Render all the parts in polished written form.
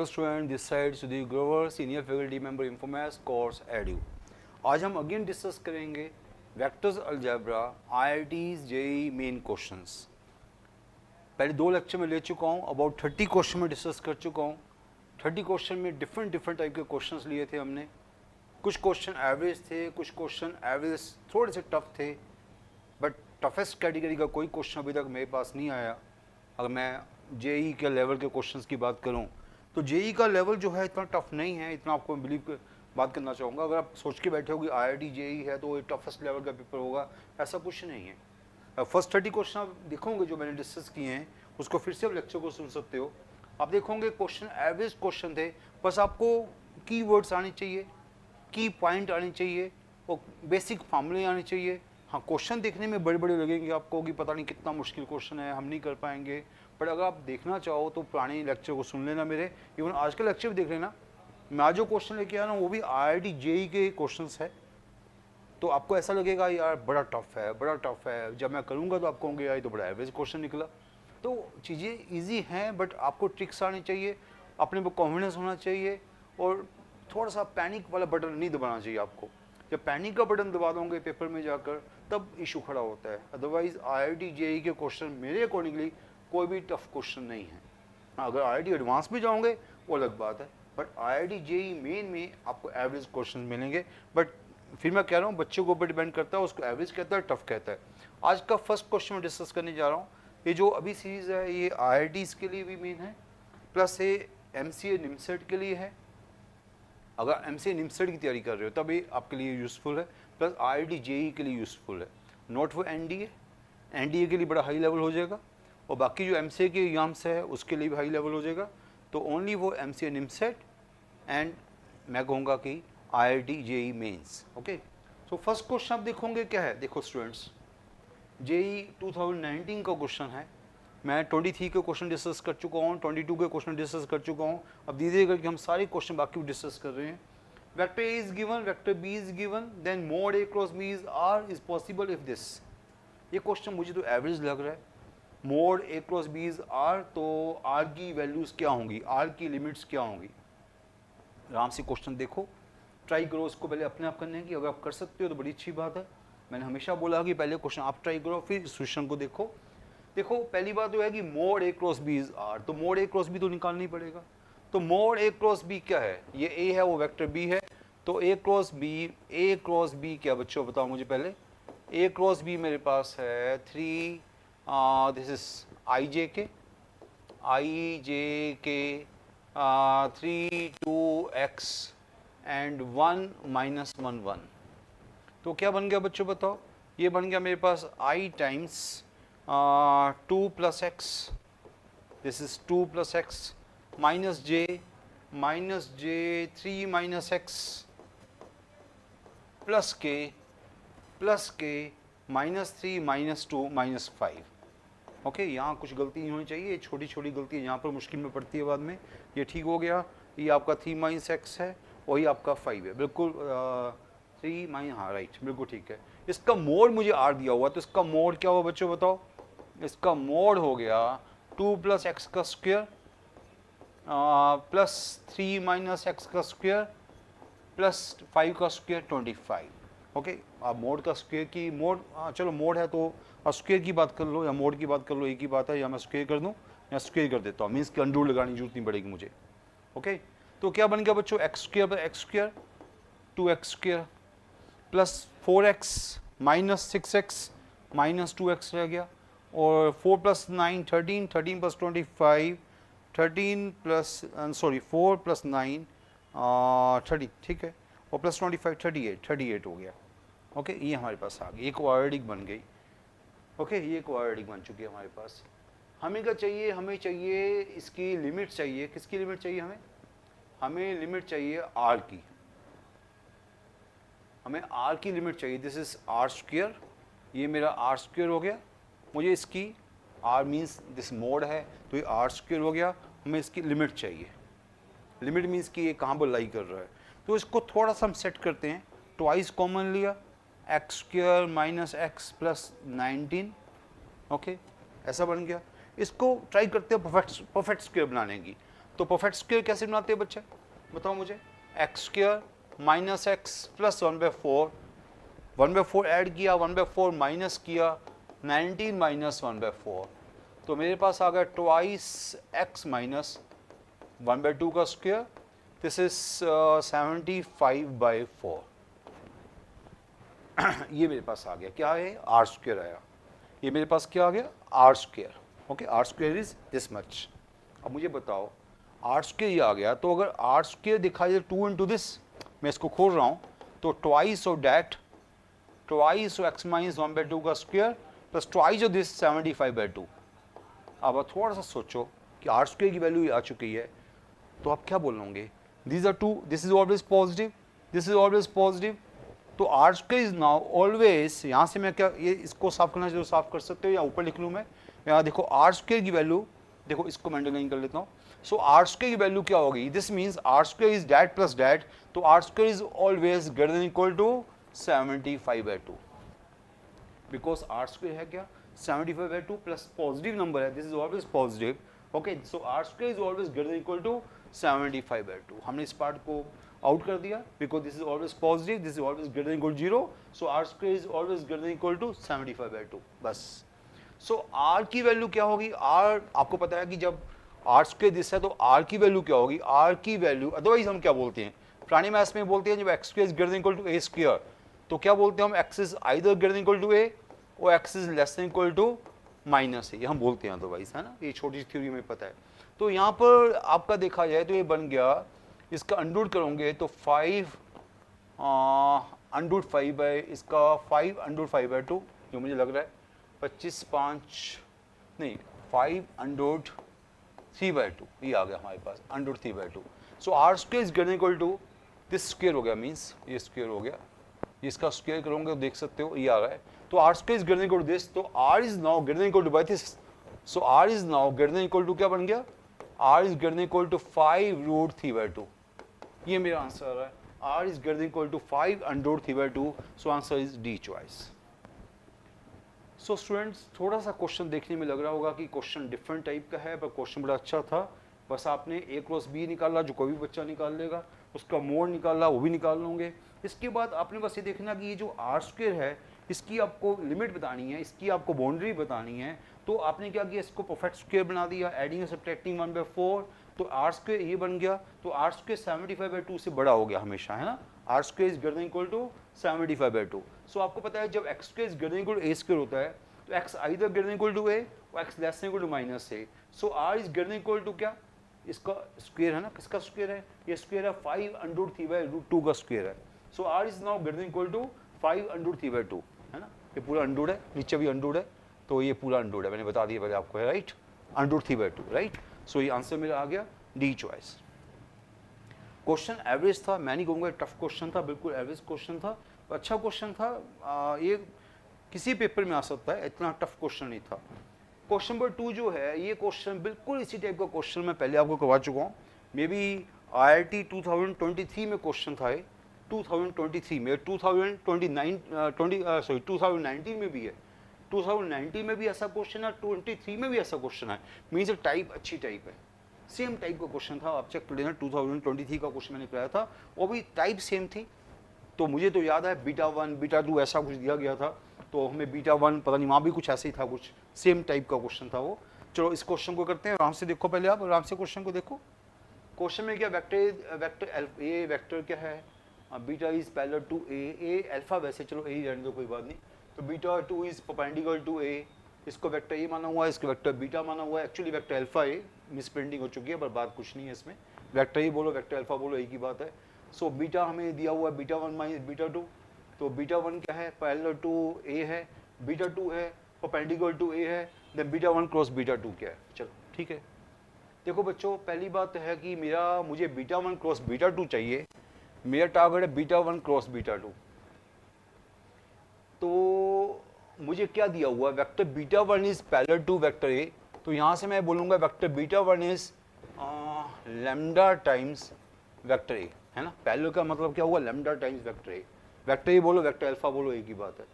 Hello student, this side Sudhir Grover, senior faculty member इन्फॉर्मेस course edu. आज हम अगेन डिस्कस करेंगे vectors algebra IITs JEE main questions. पहले 2 lecture में ले चुका हूँ, अबाउट 30 क्वेश्चन में डिस्कस कर चुका हूँ। 30 क्वेश्चन में डिफरेंट टाइप के क्वेश्चंस लिए थे हमने। कुछ क्वेश्चन एवरेज थे, कुछ क्वेश्चन एवरेज थोड़े से टफ थे, बट टफेस्ट कैटेगरी का कोई क्वेश्चन अभी तक मेरे पास नहीं आया। अगर मैं जेईई के लेवल के क्वेश्चंस की बात करूं तो जेईई का लेवल जो है इतना टफ नहीं है, इतना आपको बिलीव कर बात करना चाहूँगा। अगर आप सोच के बैठे हो कि आईआईटी जेईई है तो ये टफेस्ट लेवल का पेपर होगा, ऐसा कुछ नहीं है। फर्स्ट 30 क्वेश्चन आप देखोगे जो मैंने डिस्कस किए हैं, उसको फिर से आप लेक्चर को सुन सकते हो। आप देखोगे क्वेश्चन एवरेज क्वेश्चन थे, बस आपको की वर्ड्स आने चाहिए, की पॉइंट आने चाहिए और बेसिक फार्मूले आने चाहिए। हाँ, क्वेश्चन देखने में बड़े बड़े लगेंगे आपको कि पता नहीं कितना मुश्किल क्वेश्चन है, हम नहीं कर पाएंगे। बट अगर आप देखना चाहो तो पुराने लेक्चर को सुन लेना, मेरे इवन आज का लेक्चर भी देख लेना। मैं आज जो क्वेश्चन लेके आ रहा हूँ वो भी आईआईटी जेईई के क्वेश्चंस है, तो आपको ऐसा लगेगा यार बड़ा टफ है, बड़ा टफ है। जब मैं करूँगा तो आप कहोगे यार तो बड़ा एवरेज क्वेश्चन निकला। तो चीज़ें ईजी हैं, बट आपको ट्रिक्स आनी चाहिए, अपने पर कॉन्फिडेंस होना चाहिए और थोड़ा सा पैनिक वाला बटन नहीं दबाना चाहिए आपको। जब पैनिक का बटन दबा दोगे पेपर में जाकर तब इशू खड़ा होता है। अदरवाइज आईआईटी जेईई के क्वेश्चन मेरे अकॉर्डिंगली कोई भी टफ क्वेश्चन नहीं है। अगर आईआईटी एडवांस में जाओगे वो अलग बात है, बट आईआईटी जेईई मेन में आपको एवरेज क्वेश्चन मिलेंगे। बट फिर मैं कह रहा हूँ बच्चे के ऊपर डिपेंड करता है, उसको एवरेज कहता है, टफ कहता है। आज का फर्स्ट क्वेश्चन मैं डिस्कस करने जा रहा हूँ। ये जो अभी सीरीज है ये आईआईटीज के लिए भी मेन है, प्लस ये एमसीए निमसेट के लिए है। अगर एमसीए निमसेट की तैयारी कर रहे हो तब ये आपके लिए यूज़फुल है, प्लस आईआईटी जेईई के लिए यूज़फुल है। नॉट फॉर एनडीए के लिए बड़ा हाई लेवल हो जाएगा, और बाकी जो एमसीए के एग्जाम्स है उसके लिए भी हाई लेवल हो जाएगा। तो ओनली वो एमसीए निमसेट एंड मैं कहूँगा कि IIT JEE mains. Okay, so first question आप देखोगे क्या है। देखो स्टूडेंट्स, जेईई 2019 का क्वेश्चन है। मैं 23 के क्वेश्चन डिस्कस कर चुका हूँ, 22 के क्वेश्चन डिस्कस कर चुका हूँ। अब धीरे धीरे करके हम सारे क्वेश्चन बाकी डिस्कस कर रहे हैं। Vector A is given, vector B is given, then mod A cross B is R is possible if this. ये क्वेश्चन मुझे तो एवरेज लग रहा है। Mod A cross B is R, तो आर की वैल्यूज़ क्या होंगी, आर की लिमिट्स क्या होंगी। आराम से क्वेश्चन देखो, ट्राई करो उसको पहले अपने आप करने की। अगर आप कर सकते हो तो बड़ी अच्छी बात है। मैंने हमेशा बोला कि पहले क्वेश्चन आप ट्राई करो फिर सोल्यूशन को देखो। देखो पहली बात तो है कि mod A cross B is R, तो मोड ए क्रॉस बी तो निकालना ही पड़ेगा। तो मोड ए क्रॉस बी क्या है, ये ए है वो वेक्टर बी है, तो ए क्रॉस बी क्या बच्चों बताओ मुझे पहले। ए क्रॉस बी मेरे पास है 3, दिस इज आई जे के 3 2 x एंड 1 - 1 1। तो क्या बन गया बच्चों बताओ, ये बन गया मेरे पास i times 2 + x, this is 2 + x minus J 3 - x plus के -3 - 2 -5। ओके, यहाँ कुछ गलती नहीं होनी चाहिए, छोटी छोटी गलती यहाँ पर मुश्किल में पड़ती है बाद में। ये ठीक हो गया, ये आपका 3 - x है, वही आपका 5 है, बिल्कुल 3 हाँ राइट, बिल्कुल ठीक है। इसका मोड मुझे आर दिया हुआ, तो इसका मोड क्या हुआ बच्चों बताओ। इसका मोड हो गया 2 + x का स्क्वायर प्लस 3 - x का स्क्वायर प्लस 5 का स्क्वायर 25। ओके, आप मोड का स्क्वायर की मोड, चलो मोड है तो स्क्वायर की बात कर लो या मोड की बात कर लो, एक ही बात है। या मैं स्क्वायर कर दूं या स्क्वायर कर देता हूँ, मीन्स कि अंडर लगाने की जरूरत नहीं पड़ेगी मुझे। ओके, तो क्या बन गया बच्चों, एक्स स्क्वायर पर x square 2x square plus 4x minus 6x minus 2x रह गया, और 4 + 9 13, 13 + 25 13 प्लस 4 + 9 30, ठीक है, और प्लस 25 38 हो गया। ओके, ये हमारे पास आ गई, एक क्वाड्रेटिक बन गई। ओके, ये क्वाड्रेटिक बन चुकी है हमारे पास। हमें क्या चाहिए, हमें चाहिए इसकी लिमिट चाहिए। किसकी लिमिट चाहिए हमें, हमें लिमिट चाहिए आर की, हमें आर की लिमिट चाहिए। दिस इज आर स्क्वायर, ये मेरा आर स्क्वायर हो गया। मुझे इसकी आर मीन्स दिस मोड है, तो ये आर स्क्वायर हो गया। हमें इसकी लिमिट चाहिए, लिमिट मीन्स कि ये कहाँ पर लाई कर रहा है। तो इसको थोड़ा सा हम सेट करते हैं, ट्वाइस कॉमन लिया, x square minus x plus 19। Okay, ऐसा बन गया। इसको ट्राई करते हैं परफेक्ट स्क्वायर बनाने की। तो परफेक्ट स्क्वायर कैसे बनाते हैं बच्चे, बताओ मुझे। X square minus x plus 1/4, 1/4 add किया, 1/4 माइनस किया, 19 माइनस 1/4, तो मेरे पास आ गया ट्वाइस एक्स माइनस 1/2 का स्क्वायर, दिस इज 75/4। ये मेरे पास आ गया, क्या है, आर स्क्वायर आया। ये मेरे पास क्या आ गया, R square. Okay, R square is this much. अब मुझे बताओ आर स्क्वायर ये आ गया, तो अगर आर स्क्वायर दिखाई दे 2 इंटू दिस, मैं इसको खोल रहा हूँ, तो twice of that, twice of x minus 1/2 का square plus twice of this 75/2। अब आप थोड़ा सा सोचो कि आर स्क्वायर की वैल्यू आ चुकी है, तो आप क्या बोलोगे, these are two, this is always positive, this is always positive, तो r square is now always, यहाँ से मैं क्या ये इसको साफ करना चाहिए, साफ कर सकते हो या ऊपर लिख लूँ मैं, यहाँ देखो आर स्क्वायर की वैल्यू, देखो इसको मैं अंडरलाइन कर लेता हूँ। सो आर स्क्वायर की वैल्यू क्या होगी, this means r square is that plus that, तो r square is always greater than equal to 75/2, because r square है क्या, 75/2 प्लस पॉजिटिव नंबर है, this is always positive. Okay, so are square is always greater than equal to 75/2। हमने इस part को out कर दिया, because this is always positive, this is always greater than equal 0, so are square is always greater than equal to 75/2 बस। सो are की value क्या होगी, are आपको पता है कि जब आर स्क्वायर दिस है तो आर की वैल्यू क्या होगी, आर की वैल्यू अदरवाइज हम क्या बोलते हैं, पुरानी मैथ्स में बोलते हैं जब x square is greater than equal to a square, तो क्या बोलते हैं हम, x is either greater than equal to a और x is less than equal to minus a, ये हम बोलते हैं अदरवाइज, है ना, ये छोटी सी थ्योरी में पता है। तो यहाँ पर आपका देखा जाए तो ये बन गया, इसका अंडर करोगे तो 5 अंडर 5 बाई इसका 5 अंडर 5/2 जो मुझे लग रहा है 25 5 नहीं 5 अंडर 3/2, ये आ गया हमारे पास under 3/2। So are square is greater equal to this square हो गया, मीन्स ये स्क्वायर हो गया, इसका स्क्वायर करोगे तो देख सकते हो ये आ रहा है, तो r square is greater equal to this, तो r is now greater equal to by this, so r is now greater equal to क्या बन गया, r is greater equal to 5√3/2, ये मेरा आंसर आ रहा है, r is greater equal to 5√3/2, so answer is D choice. So students थोड़ा सा क्वेश्चन देखने में लग रहा होगा कि क्वेश्चन डिफरेंट टाइप का है, पर क्वेश्चन बड़ा अच्छा था, बस आपने ए क्रॉस बी निकाला जो कोई भी बच्चा निकाल लेगा, उसका मोड निकाला वो भी निकाल लोगे। इसके बाद आपने बस ये देखना कि ये जो आर स्क्वायर है इसकी आपको लिमिट बतानी है, इसकी आपको बाउंड्री बतानी है, तो आपने क्या किया, इसको परफेक्ट स्क्वायर बना दिया, एडिंग और सब्ट्रैक्टिंग 1/4, तो आर स्क्वायर ये बन गया, तो आर स्क्वायर 75/2 से बड़ा हो गया हमेशा, है ना, r square is greater equal to 75/2। So आपको पता है जब x square is greater equal to a square होता है तो x either greater equal to a और x less equal to minus a, so r is greater equal to क्या, इसका स्क्वायर है ना, किसका स्क्वायर है, ये स्क्वायर है 5√3/2 का स्क्वायर है, so r is now greater equal to 5√3/2, है ना, ये पूरा अंडूड है, नीचे भी अंडूड है, तो ये पूरा अंडूड है, मैंने बता दिया पहले आपको, है राइट, √3/2, राइट। सो ये आंसर मेरा आ गया डी चॉइस। क्वेश्चन एवरेज था, मैं नहीं कहूँगा टफ क्वेश्चन था, बिल्कुल एवरेज क्वेश्चन था, अच्छा क्वेश्चन था, ये किसी पेपर में आ सकता है, इतना टफ क्वेश्चन नहीं था। क्वेश्चन नंबर 2 जो है, ये क्वेश्चन बिल्कुल इसी टाइप का क्वेश्चन मैं पहले आपको करवा चुका हूँ, मे बी IIT 2023 में क्वेश्चन था, 2023 में, 2019 में भी है, 2019 में भी ऐसा क्वेश्चन है, 23 में भी ऐसा क्वेश्चन है, मीन्स टाइप अच्छी टाइप है, सेम टाइप का क्वेश्चन था, आप चेक कर लेना, 2023 का क्वेश्चन मैंने कराया था, वो भी टाइप सेम थी, तो मुझे तो याद है β1 β2 ऐसा कुछ दिया गया था, तो हमें β1 पता नहीं वहाँ भी कुछ ऐसे ही था, कुछ सेम टाइप का क्वेश्चन था वो। चलो इस क्वेश्चन को करते हैं, आराम से देखो, पहले आप आराम से क्वेश्चन को देखो। क्वेश्चन में क्या वेक्टर ए वेक्टर क्या है, beta is parallel to A alpha, वैसे चलो ए ही रहने दो कोई बात नहीं, तो β2 इज परपेंडिकुलर टू ए, इसको वेक्टर ए माना हुआ है, इसको वेक्टर बीटा माना हुआ है, एक्चुअली वेक्टर अल्फा ए, मिस प्रिंटिंग हो चुकी है पर बात कुछ नहीं है इसमें, वेक्टर ए बोलो वेक्टर अल्फा बोलो एक ही बात है। सो बीटा हमें दिया हुआ है β1 माइनस β2, तो β1 क्या है, पैरेलल टू ए है, β2 है परपेंडिकुलर टू ए है, देन β1 क्रॉस β2 क्या है, चलो ठीक है। देखो बच्चों पहली बात है कि मुझे β1 क्रॉस β2 चाहिए, मेरा टारगेट है β1 क्रॉस β2, तो मुझे क्या दिया हुआ है, vector β1 is parallel to vector a, तो यहाँ से मैं बोलूँगा vector β1 is lambda times vector a, है ना, पैरेलल का मतलब क्या हुआ, लैम्डा टाइम्स वेक्टर ए बोलो वेक्टर अल्फा बोलो एक ही बात है।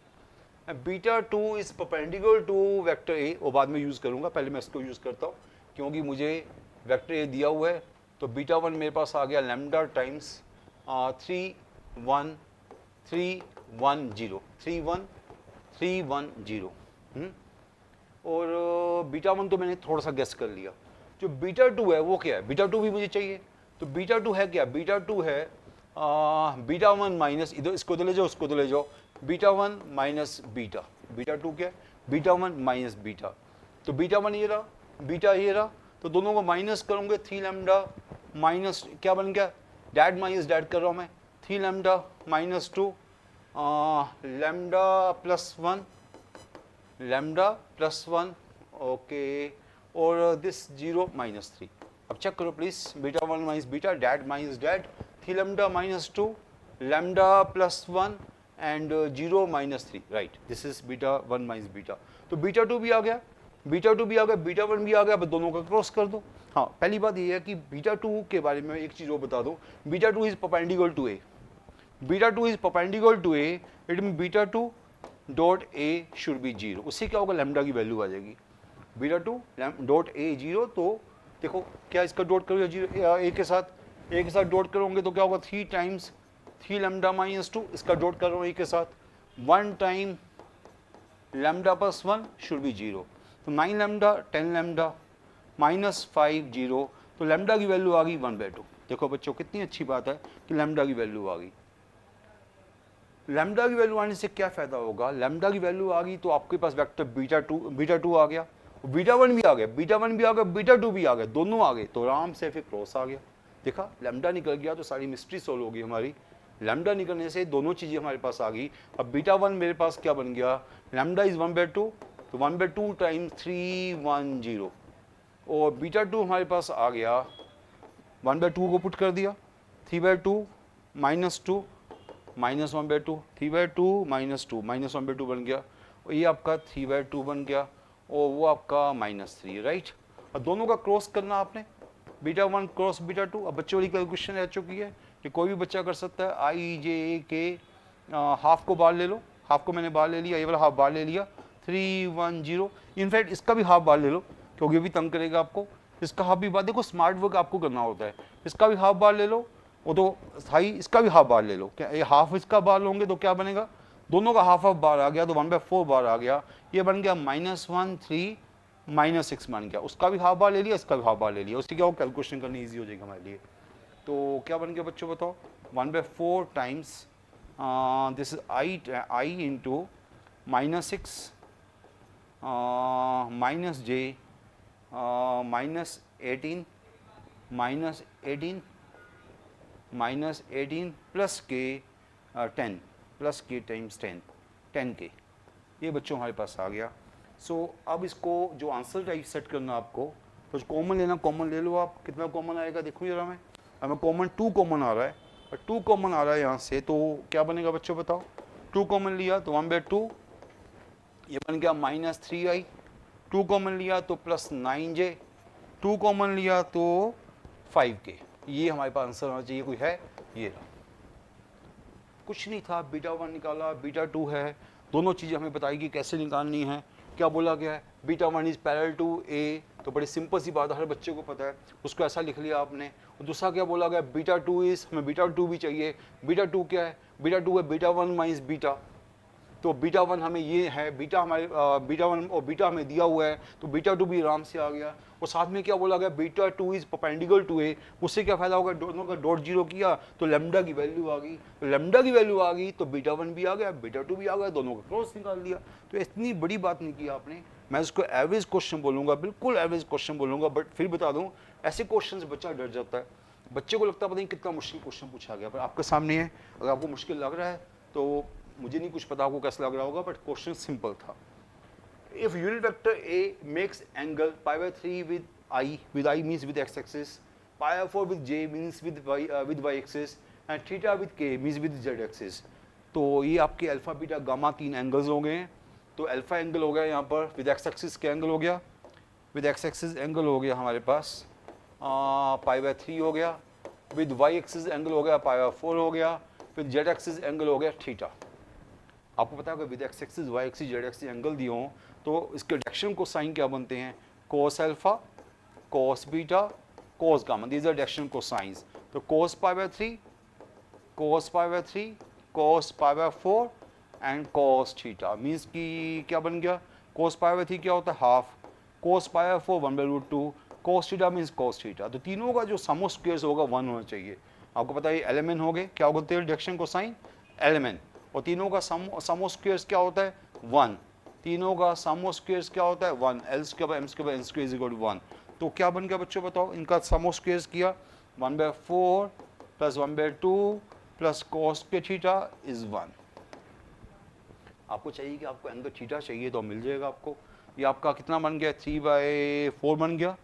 β2 is perpendicular to vector a, वो बाद में यूज़ करूँगा, पहले मैं इसको यूज़ करता हूँ क्योंकि मुझे वेक्टर ए दिया हुआ है, तो बीटा 1 मेरे पास आ गया लैम्डा टाइम्स 3 1 3 1 0 3 1 3 1 0। और बीटा 1 तो मैंने थोड़ा सा गेस कर लिया। जो बीटा 2 है वो क्या है, बीटा 2 भी मुझे चाहिए। तो बीटा 2 है क्या, बीटा 2 है बीटा 1 माइनस, इधर इसको तो ले जाओ उसको तो ले जाओ, बीटा 1 माइनस बीटा। बीटा 2 क्या है, बीटा 1 माइनस बीटा। तो बीटा 1 ये रहा, बीटा ये रहा, तो दोनों को माइनस करूँगे, 3 लैम्डा माइनस क्या बन गया, डैड माइनस डैड कर रहा हूँ मैं, 3 lambda minus 2 lambda plus 1 lambda plus 1 okay, और दिस 0 माइनस 3। अब चेक करो please, beta 1 minus beta, dad minus dad, 3 lambda minus 2 lambda plus 1 and 0 minus 3, right, this is beta 1 minus beta. तो beta 2 भी आ गया, बीटा 2 भी आ गया, beta 1 भी आ गया, अब दोनों का क्रॉस कर दो। हाँ, पहली बात ये है कि बीटा 2 के बारे में एक चीज़ और बता दूं, beta 2 is perpendicular to A, beta 2 is perpendicular to A, it mean beta 2 dot A should be 0। उससे क्या होगा, लैम्डा की वैल्यू आ जाएगी, बीटा 2 डॉट ए 0। तो देखो क्या इसका डॉट करो जीरो ए के साथ डॉट करोगे तो क्या होगा, 3 टाइम्स 3 लैम्डा माइनस 2, इसका डॉट कर रहा हूँ ए के साथ, 1 time lambda plus 1 should be 0। तो 9 लैम्डा 10 लैम्डा माइनस 5 0, तो लैम्डा की वैल्यू आ गई 1/2। देखो बच्चों कितनी अच्छी बात है कि लैम्डा की वैल्यू आ गई। लैम्डा की वैल्यू आने से क्या फायदा होगा, लैम्डा की वैल्यू आ गई तो आपके पास वेक्टर बीटा 2 आ गया, बीटा 1 भी आ गया, बीटा 1 भी आ गया, बीटा 2 भी आ गया, दोनों आ गए, तो आराम से फिर क्रॉस आ गया। देखा, लैम्डा निकल गया तो सारी मिस्ट्री सोल्व होगी हमारी। लैम्डा निकलने से दोनों चीज़ें हमारे पास आ गई। अब बीटा 1 मेरे पास क्या बन गया, लैम्डा इज 1/2, तो 1/2 टाइम्स 310, और बीटा 2 हमारे पास आ गया, 1/2 को पुट कर दिया, 3/2 माइनस 2 माइनस 1/2, 3/2 माइनस 2 माइनस 1/2 बन गया, और ये आपका 3/2 बन गया, और वो आपका -3, राइट। और दोनों का क्रॉस करना आपने, बीटा 1 क्रॉस बीटा 2। अब बच्चों वाली कैलकुलेशन रह चुकी है कि कोई भी बच्चा कर सकता है, आई जे ए के हाफ को बाहर ले लो, हाफ को मैंने बाहर ले लिया, ये वाला हाफ बाहर ले लिया, 310। इनफैक्ट इसका भी हाफ बाहर ले लो क्योंकि ये भी तंग करेगा आपको, इसका हाफ भी बाहर, देखो स्मार्ट वर्क आपको करना होता है, इसका भी हाफ बाहर ले लो, वो तो हाई इसका भी हाफ बाहर ले लो, क्या ये हाफ इसका बाहर लोगे तो क्या बनेगा, दोनों का हाफ बाहर आ गया तो 1/4 बाहर आ गया, ये बन गया -1 3 -6 बन गया, उसका भी हाफ बार ले लिया, इसका भी हाफ बार ले लिया, उससे क्या हो कैलकुलेशन करनी ईजी हो जाएगी हमारे लिए। तो क्या बन गया बच्चों बताओ, 1/4 times this is I into -6 -j -18 -18 plus के 10 प्लस के टाइम्स 10 के, ये बच्चों हमारे पास आ गया। सो अब इसको जो आंसर टाइप सेट करना आपको, तो कॉमन लेना, कॉमन ले लो आप, कितना कॉमन आएगा देखो जरा, मैं हमें कॉमन 2 कॉमन आ रहा है, और 2 कॉमन आ रहा है यहाँ से, तो क्या बनेगा बच्चों बताओ, 2 कॉमन लिया तो 1/2, ये बन गया -3i, 2 कॉमन लिया तो +9j, 2 कॉमन लिया तो 5k, ये हमारे पास आंसर होना चाहिए। कोई है, ये रहा, कुछ नहीं था, बीटा 1 निकाला, बीटा 2 है, दोनों चीज़ें हमें बताई कि कैसे निकालनी है, क्या बोला गया है, बीटा 1 इज पैरेलल टू ए, तो बड़ी सिंपल सी बात है, हर बच्चे को पता है, उसको ऐसा लिख लिया आपने। और दूसरा क्या बोला गया, बीटा 2 इज, हमें बीटा 2 भी चाहिए, बीटा 2 क्या है, बीटा 2 है बीटा 1 माइनस बीटा, तो बीटा 1 हमें ये है, बीटा हमारे बीटा 1 और बीटा हमें दिया हुआ है, तो बीटा 2 भी आराम से आ गया। और साथ में क्या बोला गया, बीटा 2 इज परपेंडिकुलर टू ए, उससे क्या फायदा होगा, दोनों का डॉट 0 किया तो लैम्डा की वैल्यू आ गई, तो लैम्डा की वैल्यू आ गई तो बीटा 1 भी आ गया, बीटा 2 भी आ गया, दोनों का क्रॉस निकाल दिया। तो इतनी बड़ी बात नहीं की आपने, मैं इसको एवरेज क्वेश्चन बोलूँगा, बिल्कुल एवरेज क्वेश्चन बोलूँगा, बट फिर बता दूँ ऐसे क्वेश्चन से बच्चा डर जाता है, बच्चे को लगता है पता नहीं कितना मुश्किल क्वेश्चन पूछा गया, पर आपके सामने है, अगर आपको मुश्किल लग रहा है तो मुझे नहीं कुछ पता आपको कैसा लग रहा होगा, बट क्वेश्चन सिंपल था। If unit vector a makes angle π/3 with i means with x axis, π/4 with j means with y axis, and theta with k means with z axis, तो ये आपके अल्फा बीटा गामा 3 एंगल्स हो गए हैं। तो alpha angle हो गया यहाँ पर, विद एक्स एक्सिस के एंगल हो गया, विद एक्स एक्सिस एंगल हो गया हमारे पास π/3 हो गया, विद y एक्सिस एंगल हो गया π/4 हो गया, विद z एक्सिस एंगल हो गया थीटा। आपको पता है with X axis Y axis Z axis angle दिए हों तो इसके डायरेक्शन को साइन क्या बनते हैं, cos alpha, cos beta, cos gamma. These are direction cosines. तो cos pi by 3, cos pi by 3, cos pi by 4 and cos theta. Means कि क्या बन गया? cos pi by 3 क्या होता है? Half. cos pi by 4 1 by root 2. cos theta means cos theta. तो तीनों का जो सम ऑफ स्क्वायर्स होगा 1 होना चाहिए. आपको पता है एलिमेंट हो गए, क्या होते हैं डायरेक्शन कोसाइन? एलिमेंट. और तीनों का सम ऑफ स्क्वायर्स क्या होता है? 1. तीनों का सम ऑफ स्क्वायर्स क्या होता है? 1. L square by M square by N square is equal to 1. तो क्या बन गया बच्चों बताओ? इनका सम ऑफ स्क्वायर्स किया 1/4 प्लस 1/2 प्लस cos के थीटा इज 1. आपको चाहिए कि आपको एंगल थीटा चाहिए तो मिल जाएगा आपको. ये आपका कितना बन गया? 3/4 बन गया.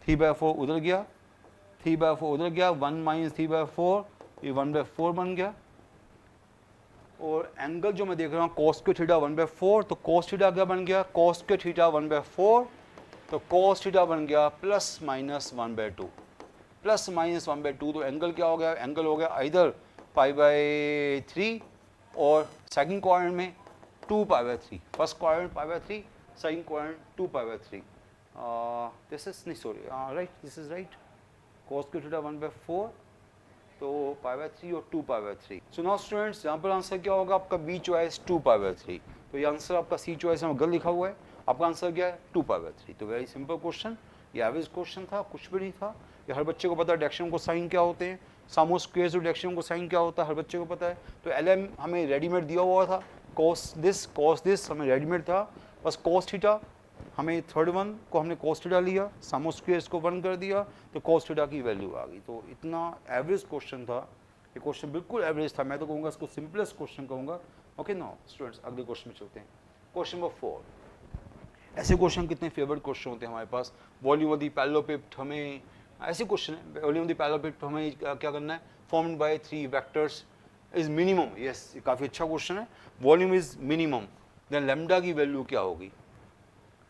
3/4 उधर गया, 3/4 उधर गया, 1 माइनस 3/4 ये 1/4 बन गया. और एंगल जो मैं देख रहा हूँ cos के थीटा 1/4, तो cos थीटा क्या बन गया? cos के थीटा 1/4, तो cos थीटा बन गया प्लस माइनस 1/2. प्लस माइनस 1/2 तो एंगल क्या हो गया? एंगल हो गया इधर π/3 और सेकंड क्वाड्रेंट में 2π/3. First quadrant π/3, second quadrant 2π/3. This is नहीं sorry right, this is right. cos के थीटा 1/4 तो π/3 और 2π/3. सो नाउ स्टूडेंट्स यहाँ पर आंसर क्या होगा आपका? B choice 2π/3. तो ये आंसर आपका सी चॉइस में गलत लिखा हुआ है. आपका आंसर क्या है? 2π/3. तो वेरी सिंपल क्वेश्चन. ये एवरेज क्वेश्चन था, कुछ भी नहीं था. ये हर बच्चे को पता है डायरेक्शन को साइन क्या होते हैं, सम ऑफ स्क्वायर्स और डायरेक्शन को साइन क्या होता है, हर बच्चे को पता है. तो एलएम हमें रेडीमेड दिया हुआ था. cos दिस हमें रेडीमेड था. बस cos थीटा हमें थर्ड वन को हमने cos थीटा लिया, सम ऑफ स्क्वायर्स को 1 कर दिया तो cos थीटा की वैल्यू आ गई. तो इतना एवरेज क्वेश्चन था. ये क्वेश्चन बिल्कुल एवरेज था. मैं तो कहूँगा इसको सिंपलेस्ट क्वेश्चन कहूँगा. ओके नाउ स्टूडेंट्स अगले क्वेश्चन में चलते हैं. Question number 4. ऐसे क्वेश्चन कितने फेवरेट क्वेश्चन होते हैं हमारे पास. वॉल्यूम ऑफ द पैरेललोपिड, हमें ऐसे क्वेश्चन है. वॉल्यूम ऑफ द पैरेललोपिड हमें क्या करना है? Formed by 3 vectors is minimum. Yes, ये काफ़ी अच्छा क्वेश्चन है. Volume is minimum, then lambda की वैल्यू क्या होगी?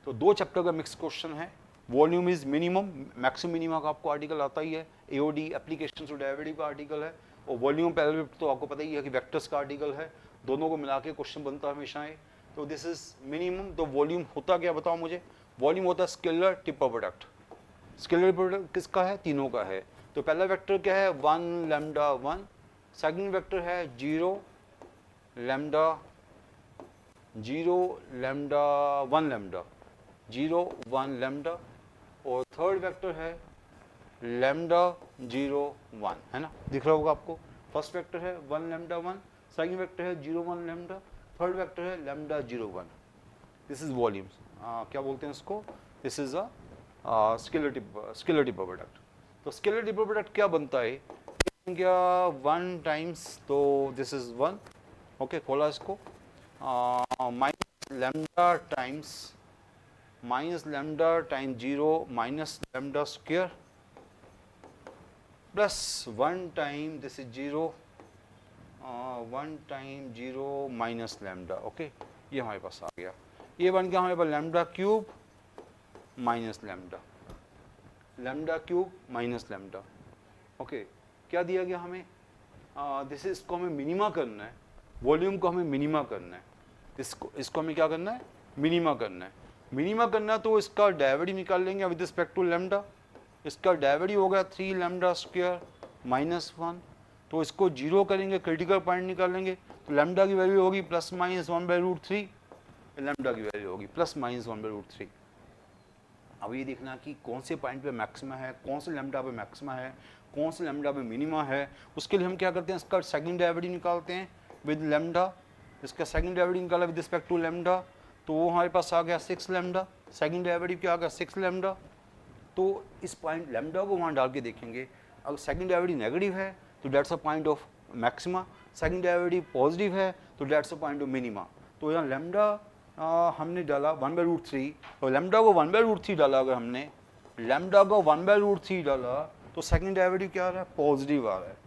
तो 2 चैप्टर का मिक्स क्वेश्चन है. Volume is minimum, maximum minima का आपको आर्टिकल आता ही है. एओडी एप्लीकेशन टू डेरिवेटिव का आर्टिकल है. और वॉल्यूम पैरेललोपिड तो आपको पता ही है कि वेक्टर्स का आर्टिकल है. दोनों को मिला के क्वेश्चन बनता है हमेशा है. तो दिस इज मिनिमम. तो वॉल्यूम होता क्या बताओ मुझे? वॉल्यूम होता है scalar tipper product. Scalar product किसका है? तीनों का है. तो पहला वेक्टर क्या है? 1 लैम्डा 1. सेकंड वेक्टर है 0 लैम्डा 0 लैम्डा 1 लैम्डा 0 1 लैम्डा. और थर्ड वेक्टर है लैम्डा 0 1, है ना? दिख रहा होगा आपको. फर्स्ट वेक्टर है 1 लैम्डा 1, सेकंड वेक्टर है 0 1 लैम्डा, थर्ड वेक्टर है लैम्डा 0 1. This is volume. क्या बोलते हैं इसको? This is a scalar tipper product. तो स्केलर टिपर प्रोडक्ट क्या बनता है? क्या 1 टाइम्स, तो दिस इज 1. ओके, खोला इसको. Minus lambda times 0 minus lambda square plus 1 time this is 0 1 time 0 minus lambda. Okay, ये हमारे पास आ गया. ये बन गया हमारे पास lambda cube minus lambda cube minus lambda. Okay, क्या दिया गया हमें? दिस इसको हमें मिनिमा करना है. वॉल्यूम को हमें मिनिमा करना है. इसको हमें क्या करना है? मिनिमा करना है. मिनिमा करना तो इसका डेरिवेटिव निकाल लेंगे विद रिस्पेक्ट टू लैम्डा. इसका डेरिवेटिव हो गया 3 लैम्डा स्क्वायर माइनस 1. तो इसको 0 करेंगे, क्रिटिकल पॉइंट निकालेंगे. तो लैम्डा की वैल्यू होगी प्लस माइनस 1/√3. लैम्डा की वैल्यू होगी प्लस माइनस 1/√3. अब ये देखना कि कौन से पॉइंट पे मैक्सिमा है, कौन से लैम्डा पे मैक्सिमा है, कौन से लैम्डा पे मिनिमा है. उसके लिए हम क्या करते हैं? इसका सेकंड डेरिवेटिव निकालते हैं विद लैम्डा. इसका सेकंड डेरिवेटिव निकाला विद रिस्पेक्ट टू लैम्डा, तो वो हमारे पास आ गया 6 लैम्डा. सेकंड डेरिवेटिव क्या आ गया? 6 लैम्डा. तो इस पॉइंट लैम्डा को वहाँ डाल के देखेंगे. अगर सेकंड डेरिवेटिव नेगेटिव है तो dates a point of maxima. Second derivative positive है तो dates a point of minima. तो यहाँ लैम्डा हमने डाला 1/√3. तो लैम्डा को 1/√3 डाला. अगर हमने लैम्डा को 1/√3 डाला तो सेकंड डेरिवेटिव क्या आ रहा है? पॉजिटिव आ रहा है.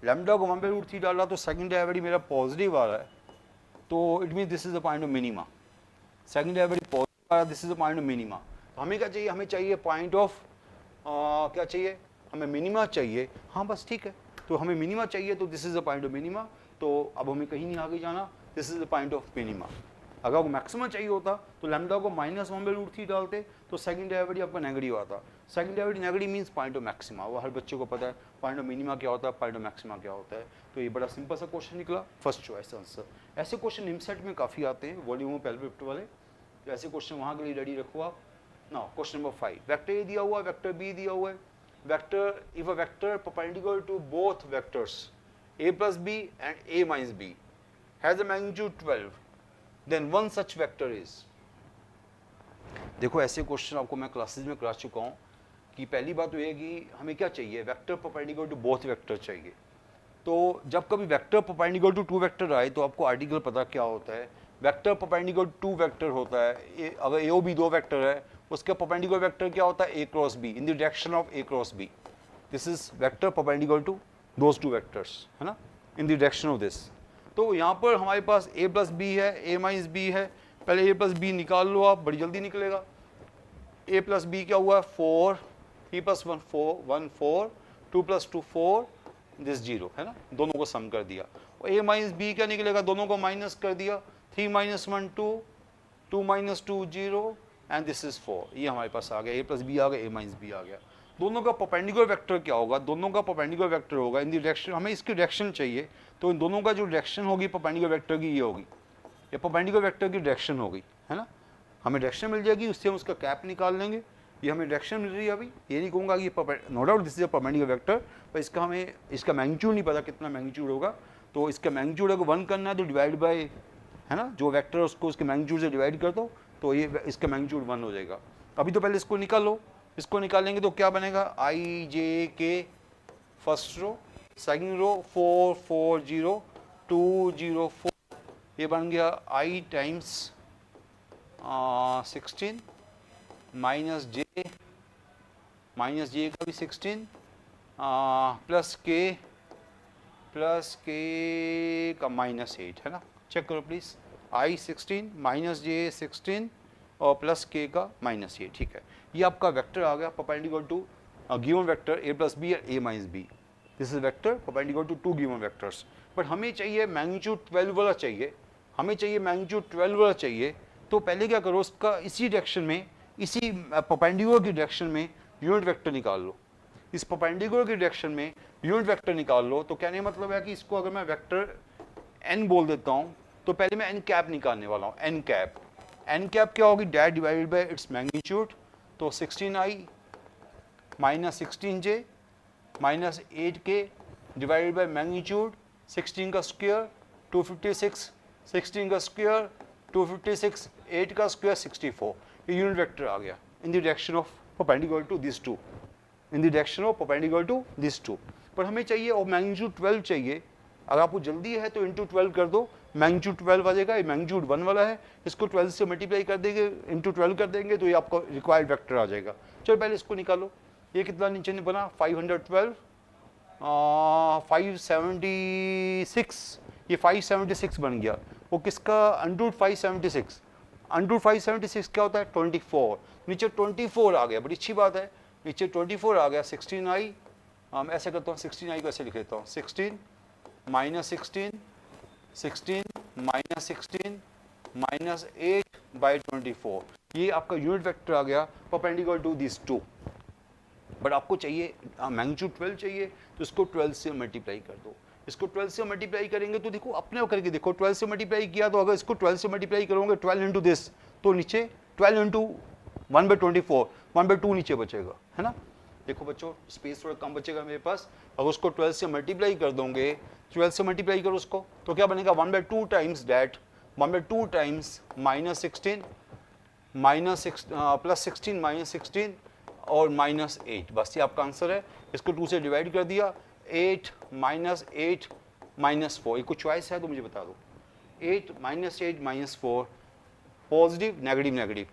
लैम्डा को 1/√3 डाला तो सेकंड डेरिवेटिव मेरा पॉजिटिव आ रहा है. तो it mean this is the point of minima. Second derivative positive आ रहा है, this is the point of minima. तो हमें क्या चाहिए? हमें चाहिए पॉइंट ऑफ क्या चाहिए? हमें मिनिमा चाहिए. हाँ बस ठीक है. तो हमें मिनिमा चाहिए तो this is the point of minima. तो अब हमें कहीं नहीं आगे जाना. This is the point of minima. अगर आपको मैक्सिमम चाहिए होता तो लैम्डा को -1/√3 डालते तो सेकंड डेरिवेटिव आपका नेगेटिव आता। Second derivative negative means point of maxima, वो हर बच्चे को पता है पॉइंट ऑफ मिनिमा क्या होता है, पॉइंट ऑफ मैक्सिमा क्या होता है। तो ये बड़ा सिंपल सा क्वेश्चन निकला, फर्स्ट चॉइस आंसर। ऐसे क्वेश्चन निमसेट में काफ़ी आते हैं, वॉल्यूम ऑफ पेल्विक वाले, तो ऐसे क्वेश्चन वहाँ के लिए रेडी रखो आप ना। क्वेश्चन नंबर 5, वेक्टर ए दिया हुआ है, वेक्टर बी दिया हुआ है। Vector, if a vector perpendicular to both vectors a plus b and a minus b has a magnitude 12, then one such vector is। देखो ऐसे क्वेश्चन आपको मैं क्लासेस में करा चुका हूँ कि पहली बात तो ये है कि हमें क्या चाहिए, vector perpendicular to both vector चाहिए। तो जब कभी vector perpendicular to two vector आए तो आपको आर्टिकल पता क्या होता है, वेक्टर परपेंडिकुलर टू वेक्टर होता है, अगर ए और बी दो वेक्टर है उसका परपेंडिकुलर वेक्टर क्या होता है, a cross b, in the direction of a cross b. This is vector perpendicular to those two vectors, है ना, in the direction of this. तो यहाँ पर हमारे पास a प्लस बी है, a माइनस बी है, पहले a प्लस बी निकाल लो आप, बड़ी जल्दी निकलेगा। a प्लस बी क्या हुआ, 4, 3 प्लस 1 4, 1 4, 2 प्लस 2 4, दिस 0, है ना, दोनों को सम कर दिया। और a माइनस बी क्या निकलेगा, दोनों को माइनस कर दिया, 3 minus 1 2, 2 minus 2 0 and this is 4। ये हमारे पास आ गया, a प्लस बी आ गया, a माइनस बी आ गया। दोनों का परपेंडिकुलर वेक्टर क्या होगा, दोनों का परपेंडिकुलर वेक्टर होगा इन द डायरेक्शन, हमें इसकी डायरेक्शन चाहिए, तो इन दोनों का जो डायरेक्शन होगी परपेंडिकुलर वेक्टर की ये होगी, ये परपेंडिकुलर वेक्टर की डायरेक्शन होगी, है ना। हमें डायरेक्शन मिल जाएगी, उससे हम उसका कैप निकाल लेंगे। ये हमें डायरेक्शन मिल रही है अभी, ये नहीं कहूँगा कि no doubt this is a perpendicular vector, पर इसका हमें इसका मैग्नीट्यूड नहीं पता कितना मैग्नीट्यूड होगा। तो इसका मैग्नीट्यूड अगर 1 करना है तो डिवाइड बाय, है ना, जो वेक्टर उसको उसके मैग्नीट्यूड से डिवाइड कर दो तो ये इसका मैग्नीट्यूड 1 हो जाएगा। अभी तो पहले इसको निकालो, इसको निकालेंगे तो क्या बनेगा, आई जे के फर्स्ट रो, सेकंड रो 4 4 0 2 0 4, ये बन गया आई टाइम्स 16 माइनस जे का भी 16 प्लस के का -8, है ना। चेक करो प्लीज, आई 16 माइनस जे 16 और प्लस के का -8, ठीक है। ये आपका वेक्टर आ गया perpendicular to given vector a plus B और a minus B. This is vector perpendicular to two given vectors. But हमें चाहिए मैग्नीट्यूड 12 वाला चाहिए, हमें चाहिए मैग्नीट्यूड 12 वाला चाहिए। तो पहले क्या करो, उसका इसी डायरेक्शन में, इसी परपेंडिकुलर की डायरेक्शन में यूनिट वेक्टर निकाल लो। इस परपेंडिकुलर की डायरेक्शन में यूनिट वेक्टर निकाल लो। तो कहने का मतलब है कि इसको अगर मैं वेक्टर n बोल देता हूँ तो पहले मैं n कैप निकालने वाला हूँ, n कैप क्या होगी, that divided by its magnitude. तो 16i minus 16j minus 8k divided by magnitude, 16 का स्क्वायर 256, 16 का स्क्वायर 256, 8 का स्क्वायर 64। ये यूनिट वेक्टर आ गया in the direction of perpendicular to this two, in the direction of perpendicular to this two. पर हमें चाहिए और मैग्नीट्यूड 12 चाहिए। अगर आपको जल्दी है तो इंटू 12 कर दो, मैग्नीट्यूड 12 आ जाएगा। ये मैग्नीट्यूड 1 वाला है, इसको 12 से मल्टीप्लाई कर देंगे, इंटू 12 कर देंगे तो ये आपका रिक्वायर्ड वेक्टर आ जाएगा। चलो पहले इसको निकालो, ये कितना नीचे ने बना 512, 576, ये 576 बन गया। वो किसका, अंडर 576, अंडर 576 क्या होता है 24, नीचे 24 आ गया, बड़ी अच्छी बात है, नीचे 24 आ गया। 16i, मैं ऐसे करता हूँ 16i को ऐसे लिख लेता हूँ, 16 माइनस 16 माइनस 16 माइनस 8 बाई 24, ये आपका यूनिट वेक्टर आ गया perpendicular to this two. But आपको चाहिए मैग्नीट्यूड 12 चाहिए, तो इसको 12 से मल्टीप्लाई कर दो। इसको 12 से मल्टीप्लाई करेंगे तो देखो अपने करके देखो, 12 से मल्टीप्लाई किया तो अगर इसको 12 से मल्टीप्लाई करोगे 12 इंटू दिस, तो नीचे 12 इंटू 1/24, 1/2 नीचे बचेगा, है ना। देखो बच्चों स्पेस थोड़ा कम बचेगा मेरे पास। अगर उसको 12 से मल्टीप्लाई कर दोगे, 12 से मल्टीप्लाई करो उसको, तो क्या बनेगा 1/2 times that, 1/2 times minus 16 plus 16 minus 16 और -8, बस ये आपका आंसर है। इसको 2 से डिवाइड कर दिया, 8 -8 -4, ये कुछ चॉइस है तो मुझे बता दो। 8 -8 -4, positive negative negative,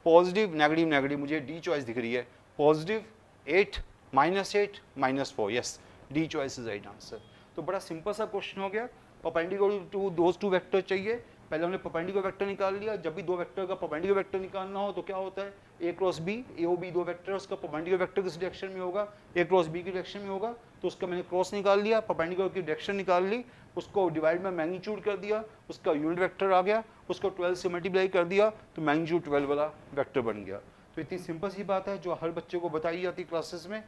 positive negative negative, मुझे डी चॉइस दिख रही है, positive 8 -8 -4, yes D choice is right answer. तो बड़ा सिंपल सा क्वेश्चन हो गया, perpendicular to those two vector चाहिए। पहले हमने परपेंडिकुलर वेक्टर निकाल लिया। जब भी दो वेक्टर का परपेंडिकुलर वेक्टर निकालना हो तो क्या होता है, a cross B, A O B दो वेक्टर, उसका परपेंडिकुलर वेक्टर किस डायरेक्शन में होगा, ए क्रॉस बी की डायरेक्शन में होगा, तो तो उसका मैंने क्रॉस निकाल लिया, परपेंडिकुलर की डायरेक्शन निकाल ली, उसको डिवाइड में मैग्नीट्यूड कर दिया, उसका यूनिट वेक्टर आ गया, उसको 12 से मल्टीप्लाई कर दिया तो मैग्नीट्यूड 12 वाला वेक्टर बन गया। तो इतनी सिंपल सी बात है जो हर बच्चे को बताई जाती है क्लासेस में,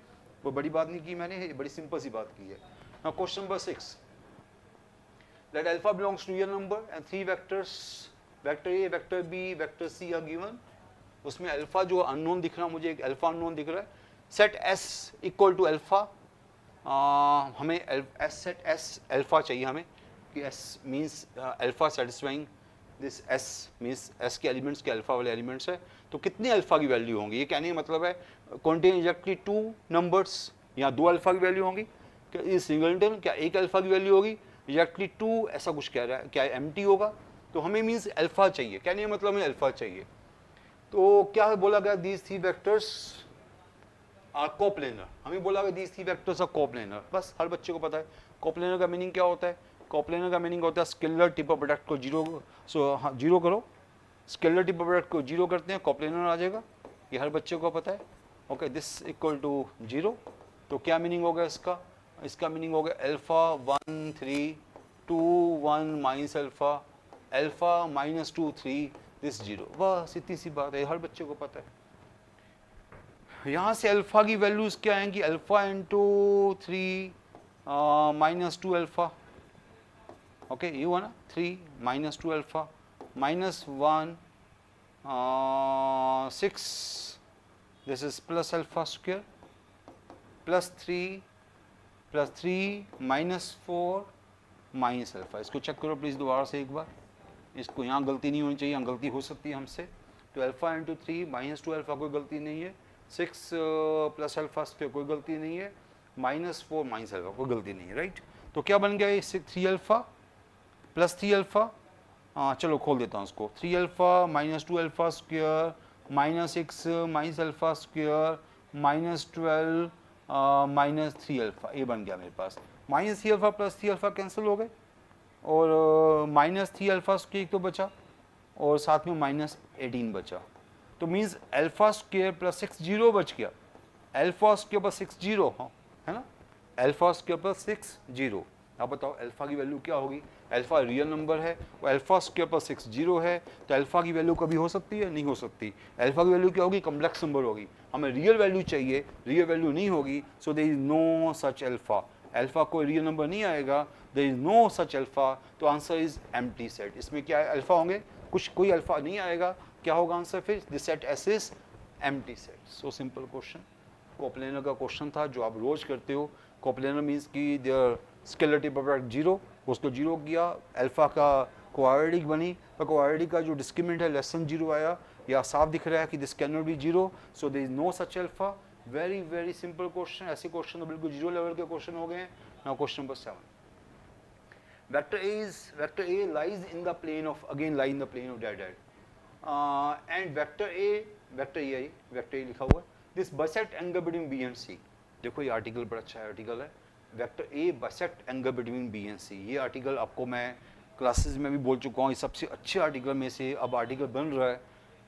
वो बड़ी बात नहीं की मैंने, बड़ी सिंपल सी बात की है। Now question number 6, that alpha belongs to real number and three vectors, vector A, vector B, vector C are given। उसमें अल्फा जो अननोन दिख रहा है, मुझे एक अल्फा अननोन दिख रहा है, set S equal to alpha, हमें एस सेट एस अल्फा चाहिए हमें कि S means alpha satisfying this S means S के एलिमेंट्स के अल्फा वाले एलिमेंट्स है, तो कितने अल्फा की वैल्यू होंगी, ये कहने का मतलब है कॉन्टेन एग्जैक्टली 2 नंबर्स, यहाँ 2 अल्फा की वैल्यू होंगी, क्या ये सिंगलटन क्या 1 अल्फा की वैल्यू होगी, एग्जैक्टली 2 ऐसा कुछ कह रहा है, क्या एम्प्टी होगा, तो हमें मीन्स अल्फा चाहिए, कहने का मतलब हमें अल्फा चाहिए। तो क्या बोला गया, these three vectors are coplanar, हमें बोला गया these three vectors are coplanar, बस हर बच्चे को पता है कोप्लेनर का मीनिंग क्या होता है। कोप्लेनर का मीनिंग होता है स्केलर टिप ऑफ प्रोडक्ट को जीरो, हाँ जीरो करो, स्केलर टिप ऑफ प्रोडक्ट को जीरो करते हैं कोप्लेनर आ जाएगा, ये हर बच्चे को पता है। Okay, this equal to zero, तो क्या मीनिंग होगा इसका, इसका मीनिंग होगा alpha 1 3 2 1 minus alpha, alpha minus 2 3 this zero, बस इतनी सी बात है, हर बच्चे को पता है। यहाँ से अल्फा की वैल्यूज क्या आएंगी, alpha into 3 minus 2 alpha, okay ये हुआ ना, 3 minus 2 alpha minus 1 6, this is plus alpha square plus 3 minus 4 minus alpha. इसको चेक करो प्लीज़ दोबारा से एक बार, इसको यहाँ गलती नहीं होनी चाहिए, यहाँ गलती हो सकती है हमसे। तो अल्फा इंटू 3 माइनस 2 अल्फा कोई गलती नहीं है, 6 प्लस अल्फा स्क्वायर कोई गलती नहीं है, माइनस 4 माइनस अल्फा कोई गलती नहीं है, राइट। तो क्या बन गया ये 3 अल्फा प्लस 3 अल्फा, चलो खोल देता हूँ उसको, 3 alpha minus 2 alpha square minus 6 minus alpha square minus 12 minus 3 alpha, ये बन गया मेरे पास। Minus 3 alpha plus 3 alpha cancel हो गए और माइनस 3 अल्फा स्क्वायर तो बचा और साथ में माइनस 18 बचा, तो means alpha square plus 6 zero बच गया, अल्फा स्क्वायर प्लस 6 जीरो, हाँ है ना, अल्फा स्क्वायर प्लस 6 जीरो। अब बताओ अल्फा की वैल्यू क्या होगी, अल्फा रियल नंबर है और अल्फा स्क्वायर प्लस 6 जीरो है, तो अल्फा की वैल्यू कभी हो सकती है, नहीं हो सकती। अल्फा की वैल्यू क्या होगी, कम्प्लेक्स नंबर होगी, हमें रियल वैल्यू चाहिए, रियल वैल्यू नहीं होगी, so there is no such alpha, alpha कोई रियल नंबर नहीं आएगा, there is no such alpha, तो आंसर इज एम्प्टी सेट। इसमें क्या है, अल्फा होंगे कुछ, कोई अल्फा नहीं आएगा, क्या होगा आंसर फिर, this set S is empty set. So simple question, coplanar का क्वेश्चन था जो आप रोज करते हो। कोप्लेनर मीन्स कि their scalar triple of product zero, उसको जीरो किया, अल्फा का क्वाड्रेटिक बनी, तो क्वाड्रेटिक का जो डिस्क्रिमिनेंट है लेस देन जीरो आया, या साफ दिख रहा है कि this can not be zero, so there is no such alpha. Very very simple question, ऐसे क्वेश्चन तो बिल्कुल जीरो लेवल के क्वेश्चन हो गए हैं। Now question number 7, vector A lies in the plane of, again lie in the plane of dead and vector A लिखा हुआ है, this bisect angle between B and C। देखो ये आर्टिकल बड़ा अच्छा आर्टिकल है, vector A bisect angle between B and C। ये article आपको मैं क्लासेस में भी बोल चुका हूँ, ये सबसे अच्छे आर्टिकल में से अब आर्टिकल बन रहा है,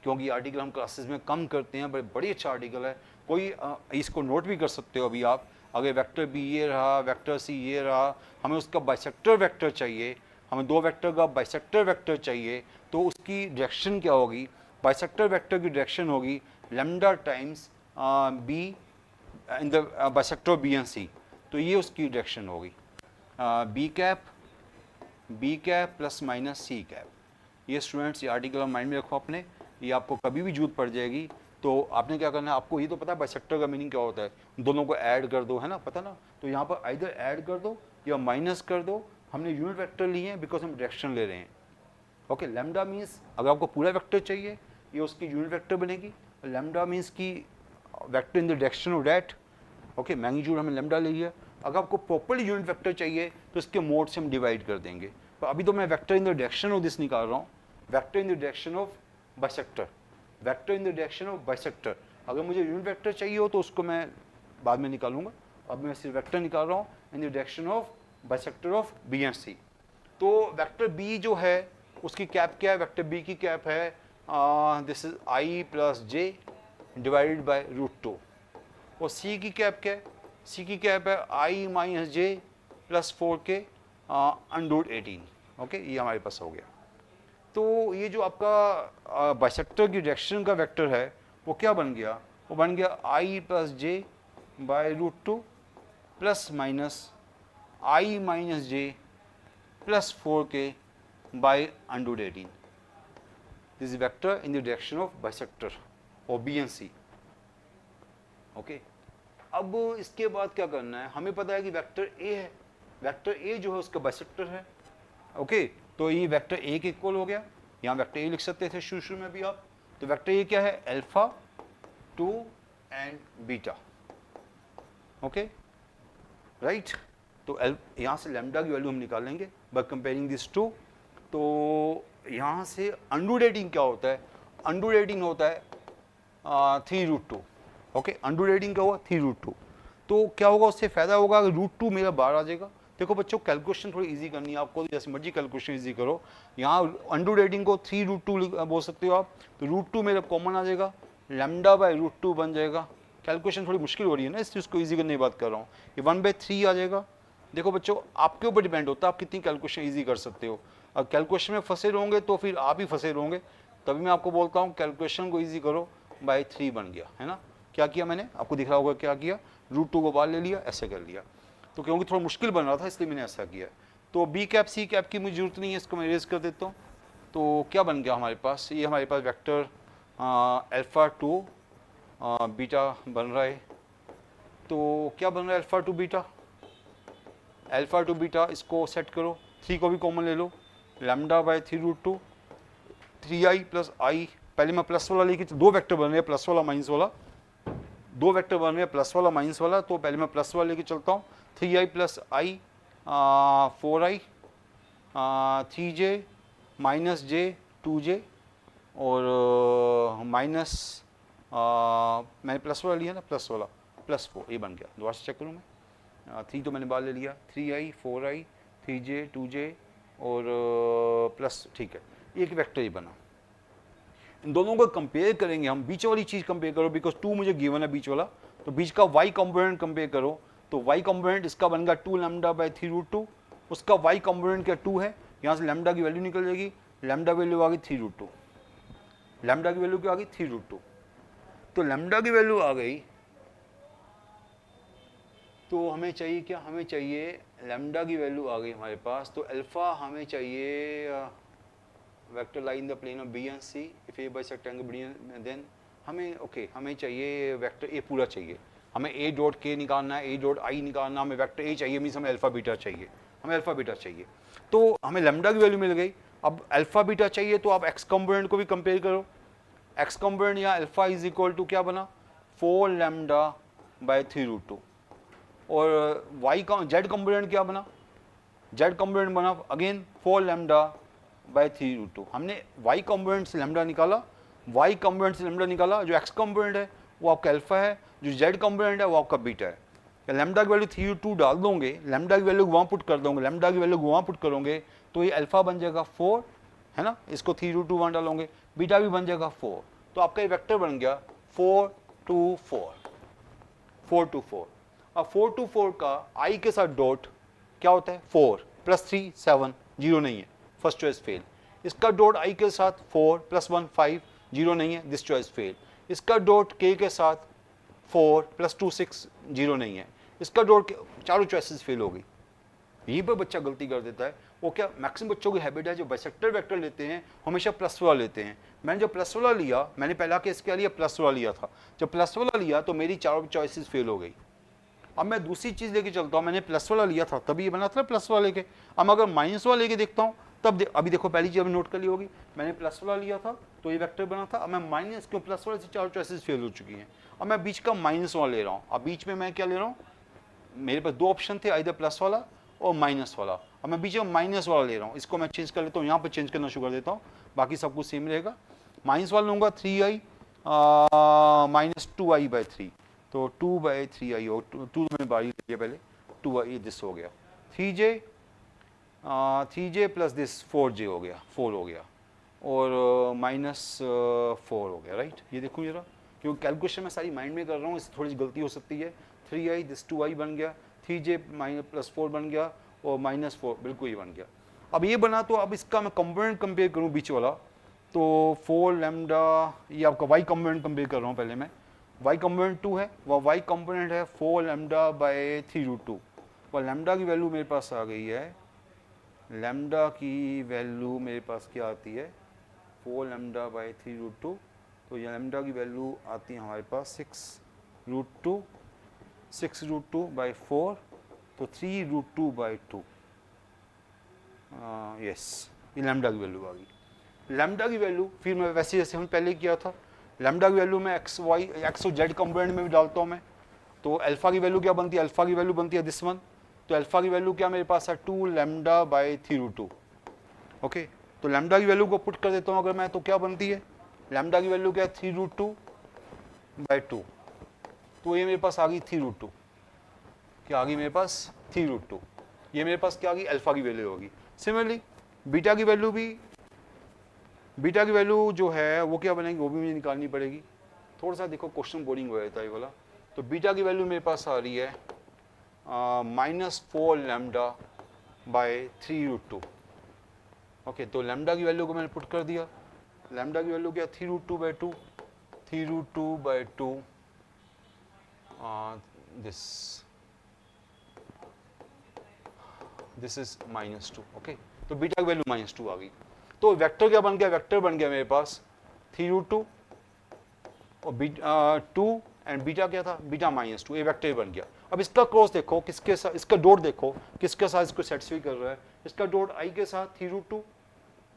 क्योंकि ये आर्टिकल हम क्लासेस में कम करते हैं, बड़ी अच्छा आर्टिकल है। कोई इसको नोट भी कर सकते हो अभी आप, अगर वेक्टर बी ये रहा, वेक्टर सी ये रहा, हमें उसका बाइसेक्टर वेक्टर चाहिए, हमें दो वेक्टर का बाइसेक्टर वेक्टर चाहिए, तो उसकी डायरेक्शन क्या होगी, बाइसेक्टर वेक्टर की डायरेक्शन होगी lambda times b in the bisector b and c, तो ये उसकी डायरेक्शन होगी b cap plus minus c cap. ये स्टूडेंट्स ये आर्टिकल माइंड में रखो अपने, ये आपको कभी भी जरूरत पड़ जाएगी। तो आपने क्या करना है, आपको ये तो पता है बाइसेक्टर का मीनिंग क्या होता है, दोनों को ऐड कर दो, है ना, पता ना, तो यहाँ पर आइदर ऐड कर दो या माइनस कर दो। हमने यूनिट वेक्टर लिए हैं बिकॉज हम डायरेक्शन ले रहे हैं। ओके, लैम्डा मीन्स अगर आपको पूरा वेक्टर चाहिए ये उसकी यूनिट वेक्टर बनेगी, लैम्डा मीन्स की vector in the direction of that. Okay, magnitude हमने लैम्डा ले लिया। अगर आपको प्रॉपर्ली यूनिट वेक्टर चाहिए तो इसके मोड से हम डिवाइड कर देंगे, पर अभी तो मैं vector in the direction of this निकाल रहा हूँ, vector in the direction of bisector, vector in the direction of bisector. अगर मुझे यूनिट वेक्टर चाहिए हो तो उसको मैं बाद में निकालूंगा, अब मैं सिर्फ वेक्टर निकाल रहा हूँ in the direction of bisector of B and c. तो वेक्टर बी जो है उसकी कैप क्या है, वेक्टर बी की कैप है this is i plus j divided by √2, और सी की कैप क्या है, सी की कैप है आई minus j plus 4k under 18। Okay, ये हमारे पास हो गया। तो ये जो आपका बाइसेक्टर की डायरेक्शन का वेक्टर है वो क्या बन गया, वो बन गया i plus j by root 2 plus minus i minus j plus 4k by under 18। This is vector in the direction of bisector और बी एंड सी। ओके, अब इसके बाद क्या करना है, हमें पता है कि वेक्टर ए है, वेक्टर ए जो है उसका बाइसेक्टर है। ओके, तो ये वेक्टर ए के इक्वल हो गया, यहाँ वेक्टर ए लिख सकते थे शुरू में भी आप। तो वेक्टर ए क्या है, alpha 2 and beta. Okay right, तो यहाँ से लैम्डा की वैल्यू हम निकालेंगे बाय कंपेयरिंग दिस टू। तो यहाँ से अंडररेटिंग क्या होता है, अंडररेटिंग होता है 3√2। ओके, अंडररेटिंग क्या हुआ 3√2। तो क्या होगा, उससे फायदा होगा अगर √2 मेरा बाहर आ जाएगा। देखो बच्चों, कैलकुलेशन थोड़ी इजी करनी है आपको, जैसे मर्जी कैलकुलेशन इजी करो। यहाँ अंडररेटिंग को 3√2 बोल सकते हो आप, तो √2 मेरा कॉमन आ जाएगा, लैम्डा बाय √2 बन जाएगा। कैलकुलेशन थोड़ी मुश्किल हो रही है ना, इस चीज़ को ईजी करने की बात कर रहा हूँ। ये 1/3 आ जाएगा। देखो बच्चों, आपके ऊपर डिपेंड होता है आप कितनी कैलकुलेशन ईजी कर सकते हो। अब कैलकुलेशन में फंसे रहोगे तो फिर आप ही फंसे रहोगे, तभी मैं आपको बोलता हूँ कैलकुलेशन को ईजी करो। बाय 3 बन गया है ना। क्या किया मैंने, आपको दिख रहा होगा क्या किया, √2 को बाहर ले लिया, ऐसे कर लिया। तो क्योंकि थोड़ा मुश्किल बन रहा था इसलिए मैंने ऐसा किया। तो बी कैप सी कैप की मुझे जरूरत नहीं है, इसको मैं इरेज कर देता हूँ। तो क्या बन गया हमारे पास, ये हमारे पास वेक्टर अल्फा 2 बीटा बन रहा है। तो क्या बन रहा है, अल्फा 2 बीटा, अल्फा 2 बीटा, इसको सेट करो, 3 को भी कॉमन ले लो, लैम्डा बाय 3√2 3i प्लस आई। पहले मैं प्लस वाला लेके, दो वेक्टर बन रहे हैं प्लस वाला माइनस वाला, दो वेक्टर बन रहे हैं प्लस वाला माइनस वाला। तो पहले मैं प्लस वाला लेके चलता हूँ, 3i प्लस आई 4i 3j माइनस जे 2j और माइनस मैंने प्लस वाला लिया ना, प्लस वाला प्लस 4, ये बन गया। दोबारा से चेक करूँ मैं, 3 तो मैंने बाहर ले लिया, 3i 4i 3j 2j और प्लस, ठीक है, एक वेक्टर ही बना। इन दोनों को कंपेयर करेंगे हम, बीच वाली चीज़ कंपेयर करो, बिकॉज 2 मुझे गिवन है बीच वाला, तो बीच का y कंपोनेंट कंपेयर करो। तो y कंपोनेंट इसका बनेगा 2 लैम्डा बाय 3√2, उसका y कंपोनेंट क्या 2 है, यहाँ से लैम्डा की वैल्यू निकल जाएगी, लैम्डा वैल्यू आ गई 3√2, लैम्डा की वैल्यू क्या आ गई 3√2। तो लैम्डा की वैल्यू आ गई, तो हमें चाहिए क्या, हमें चाहिए लैम्डा की वैल्यू आ गई हमारे पास। तो अल्फा हमें चाहिए vector lie in the plane of B and C if A bisect angle B, then हमें ओके हमें चाहिए वेक्टर ए पूरा चाहिए, हमें ए डॉट के निकालना है, ए डॉट आई निकालना, हमें वेक्टर ए चाहिए, मीन्स हमें अल्फा बीटा चाहिए, हमें अल्फा बीटा चाहिए। तो हमें लैम्डा की वैल्यू मिल गई, अब अल्फा बीटा चाहिए तो आप एक्स कंपोनेंट को भी कंपेयर करो। एक्स कंपोनेंट या अल्फा इज इक्वल टू क्या बना, 4 लैम्डा बाय 3√2 और वाई का जेड कंपोनेंट क्या बना, जेड कंपोनेंट बना अगेन 4 लैम्डा बाय 3√2। हमने y कंपोनेंट से लैम्डा निकाला, y कंपोनेंट से लैम्डा निकाला, जो x कंपोनेंट है वो आपका अल्फा है, जो z कंपोनेंट है वो आपका बीटा है। या लैम्डा की वैल्यू 3√2 डाल दोगे, लैम्डा की वैल्यू वहाँ पुट कर दोगे, लैम्डा की वैल्यू वहाँ पुट करोगे तो ये अल्फा बन जाएगा 4 है ना, इसको 3√2 वहाँ डालोगे, बीटा भी बन जाएगा 4। तो आपका ये वेक्टर बन गया 4 2 4, 4 2 4। अब 4 2 4 का i के साथ डॉट क्या होता है 4 प्लस 3 7, जीरो नहीं है, फर्स्ट चॉइस फेल। इसका डॉट i के साथ 4 प्लस 1 5, जीरो नहीं है, दिस चॉइस फेल। इसका डॉट k के साथ 4 प्लस 2 6, जीरो नहीं है, इसका डॉट, चारों चॉइसेस फेल हो गई। यहीं पर बच्चा गलती कर देता है। वो क्या, मैक्सिमम बच्चों की हैबिट है जो बाइसेक्टर वेक्टर लेते हैं हमेशा प्लस वाला लेते हैं। मैंने जब प्लस वाला लिया, मैंने पहला केस क्या लिया, प्लस वाला लिया था, जब प्लस वाला लिया तो मेरी चारों चॉइसेस फेल हो गई। अब मैं दूसरी चीज़ लेके चलता हूँ, मैंने प्लस वाला लिया था तभी ये बना था प्लस वाला लेके। अब अगर माइनस वाला लेके देखता हूँ तब अभी देखो पहली चीज़ नोट कर ली होगी, मैंने प्लस वाला लिया था तो ये वेक्टर बना था। अब मैं माइनस, क्यों प्लस वाले से चार चॉइसेस फेल हो चुकी हैं, अब मैं बीच का माइनस वाला ले रहा हूँ। अब बीच में मैं क्या ले रहा हूँ, मेरे पास दो ऑप्शन थे, आइदर प्लस वाला और माइनस वाला। अब मैं बीच में माइनस वाला ले रहा हूँ, इसको मैं चेंज कर लेता हूँ, यहाँ पर चेंज करना शुरू कर देता हूँ, बाकी सब कुछ सेम रहेगा। माइनस वाला लूँगा 3i माइनस 2i बाई 3, तो 2/3i हो, 2 मैंने बारी लिया पहले, 2i दिस हो गया, 3j प्लस दिस 4j हो गया, 4 हो गया और माइनस 4 हो गया, राइट। ये देखो जरा, क्योंकि कैलकुलेशन मैं सारी माइंड में कर रहा हूँ, इससे थोड़ी सी गलती हो सकती है। 3i, दिस 2i बन गया, 3j +4 बन गया और -4 बिल्कुल ही बन गया। अब ये बना तो अब इसका मैं कंपोनेंट कंपेयर करूँ बीच वाला, तो 4 लैम्डा, ये आपका y कंपोनेंट कंपेयर कर रहा हूँ पहले मैं, y कंपोनेंट 2 है, वह y कंपोनेंट है 4 लैम्डा बाई 3√2, और लैम्डा की वैल्यू मेरे पास आ गई है, लैम्डा की वैल्यू मेरे पास क्या आती है 4 लैम्डा बाई 3√2, तो ये लैम्डा की वैल्यू आती है हमारे पास 6√2, 6√2 बाई 4, तो 3√2 बाई 2, यस, ये लैम्डा की वैल्यू आ गई। लैम्डा की वैल्यू फिर मैं वैसे जैसे हम पहले किया था, लैम्डा की वैल्यू मैं एक्स और जेड कंपोनेंट में भी डालता हूँ मैं, तो अल्फा की वैल्यू क्या बनती है, अल्फा की वैल्यू बनती है दिस वन, तो अल्फा की वैल्यू क्या मेरे पास है 2 लैम्डा बाई 3√2, ओके। तो लैम्डा की वैल्यू को पुट कर देता हूँ अगर मैं, तो क्या बनती है, लैम्डा की वैल्यू क्या है 3√2 बाई 2, तो ये मेरे पास आ गई 3√2, क्या आ गई मेरे पास 3√2, ये मेरे पास क्या आ गई अल्फा की वैल्यू होगी। सिमिलरली बीटा की वैल्यू भी, बीटा की वैल्यू जो है वो क्या बनेगी, वो भी मुझे निकालनी पड़ेगी। थोड़ा सा देखो क्वेश्चन बोरिंग हो जाता है ये वाला, तो बीटा की वैल्यू मेरे पास आ रही है -4 लैम्डा बाई 3√2, ओके। तो लैम्डा की वैल्यू को मैंने पुट कर दिया, लैम्डा की वैल्यू क्या 3√2 by 2, 3√2 by 2, this is -2, okay. तो बीटा की वैल्यू -2 आ गई, तो वेक्टर क्या बन गया, वेक्टर बन गया मेरे पास 3√2 और 2 एंड बीटा क्या था, बीटा -2, ये वेक्टर बन गया। अब इसका क्रॉस देखो किसके साथ, इसका डॉट देखो किसके साथ इसको सेटिस्फाई कर रहा है, इसका डॉट i के साथ 3√2,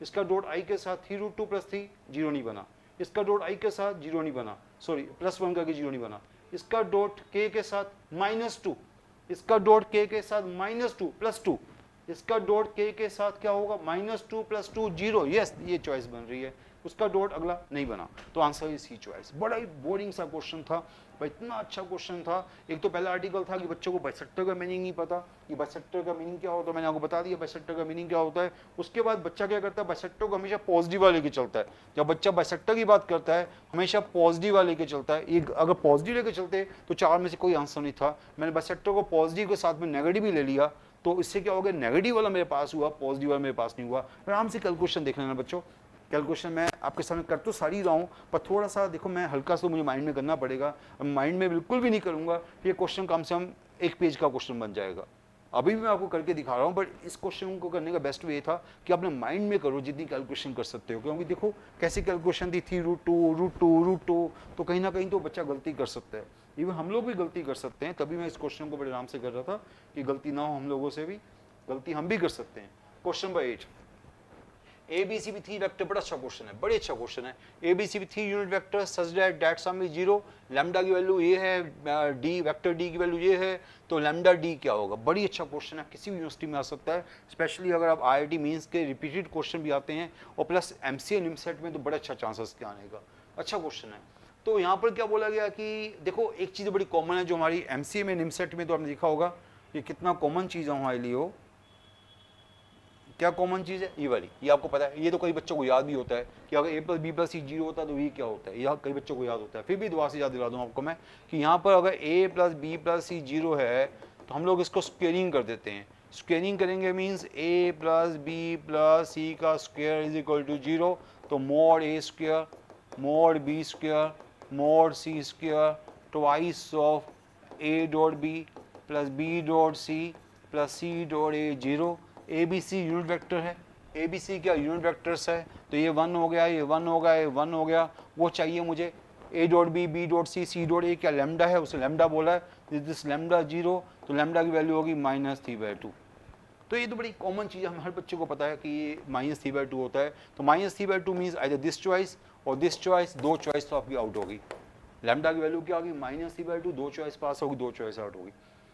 इसका डॉट i के साथ 3√2 + 3 0 नहीं बना, इसका डॉट i के साथ 0 नहीं बना, सॉरी +1 करके 0 नहीं बना, इसका डॉट k के साथ -2, इसका डॉट k के साथ -2 +2, इसका डॉट k के साथ क्या होगा -2 + 2 0, यस ये चॉइस बन रही है, उसका डॉट अगला नहीं बना, तो आंसर इज सी चॉइस। बड़ा ही बोरिंग सा क्वेश्चन था पर इतना अच्छा क्वेश्चन था। एक तो पहला आर्टिकल था कि बच्चों को बाइसेक्टर का मीनिंग नहीं पता कि बाइसेक्टर का मीनिंग क्या होता है, मैंने आपको बता दिया बाइसेक्टर का मीनिंग क्या होता है। उसके बाद बच्चा क्या करता है, बाइसेक्टर को हमेशा पॉजिटिव लेके चलता है। जब बच्चा बाइसेक्टर की बात करता है हमेशा पॉजिटिव लेके चलता है, एक अगर पॉजिटिव लेके चलते तो 4 में से कोई आंसर नहीं था। मैंने बाइसेक्टर को पॉजिटिव के साथ में नेगेटिव भी ले लिया, तो इससे क्या हो गया, नेगेटिव वाला मेरे पास हुआ, पॉजिटिव वाला मेरे पास नहीं हुआ। आराम से कैलकुलेशन देख लेना बच्चों, कैलकुलेशन मैं आपके सामने कर तो सारी रहा हूँ, पर थोड़ा सा देखो मैं हल्का सा मुझे माइंड में करना पड़ेगा। माइंड में बिल्कुल भी नहीं करूँगा, ये क्वेश्चन कम से कम 1 पेज का क्वेश्चन बन जाएगा। अभी भी मैं आपको करके दिखा रहा हूँ, बट इस क्वेश्चन को करने का बेस्ट वे था कि अपने माइंड में करो जितनी कैलकुलेशन कर सकते हो, क्योंकि देखो कैसी कैलकुलेशन थी, 3√2 तो कहीं ना कहीं तो बच्चा गलती कर सकता है। इवन हम लोग भी गलती कर सकते हैं, तभी मैं इस क्वेश्चन को बड़े आराम से कर रहा था कि गलती ना हो हम लोगों से भी, गलती हम भी कर सकते हैं। Question number 8, ABC with 3 vector, बड़ा अच्छा क्वेश्चन है, बड़े अच्छा क्वेश्चन है। ABC with 3 unit vector such that some is 0, lambda की वैल्यू ये है, डी वेक्टर डी की वैल्यू ये है, तो लैम्डा डी क्या होगा। बड़ी अच्छा क्वेश्चन है, किसी भी यूनिवर्सिटी में आ सकता है, स्पेशली अगर आप IIT मींस के रिपीटेड क्वेश्चन भी आते हैं और प्लस MCA निमसेट में, तो बड़ा अच्छा चांसेस के आने का, अच्छा क्वेश्चन है। तो यहाँ पर क्या बोला गया कि देखो एक चीज़ बड़ी कॉमन है जो हमारी MCA में निमसेट में, तो आपने देखा होगा ये कितना कॉमन चीज़ है हमारे लिए। क्या कॉमन चीज़ है, ये वाली, ये आपको पता है, ये तो कई बच्चों को याद भी होता है कि अगर a + b + c 0 होता है तो ये क्या होता है, यह कई बच्चों को याद होता है। फिर भी दोबारा से याद दिला दूँ आपको मैं कि यहाँ पर अगर a + b + c 0 है तो हम लोग इसको स्क्वेयरिंग कर देते हैं। स्क्वेयरिंग करेंगे मीन्स a + b + c का स्क्वायर इज इक्वल टू 0, तो mod a square mod b square mod c square twice of a dot b + b dot c + c dot a 0। ABC unit vector है, ABC क्या unit vectors है, तो ये 1 हो गया, ये 1 हो गया, ये 1 हो गया। वो चाहिए मुझे a dot b, b dot c, c dot a क्या लैम्डा है, उसे लैम्डा बोला है, दिस लैम्डा 0, तो लैम्डा की वैल्यू होगी -3/2। तो ये तो बड़ी कॉमन चीज़ है, हम हर बच्चे को पता है कि ये -3/2 होता है। तो -3/2 मीन्स आइदर दिस चॉइस और दिस चॉइस, दो चॉइस तो आपकी आउट होगी। लैम्डा की वैल्यू क्या होगी -3/2, दो चॉइस पास होगी, दो चॉइस आउट होगी।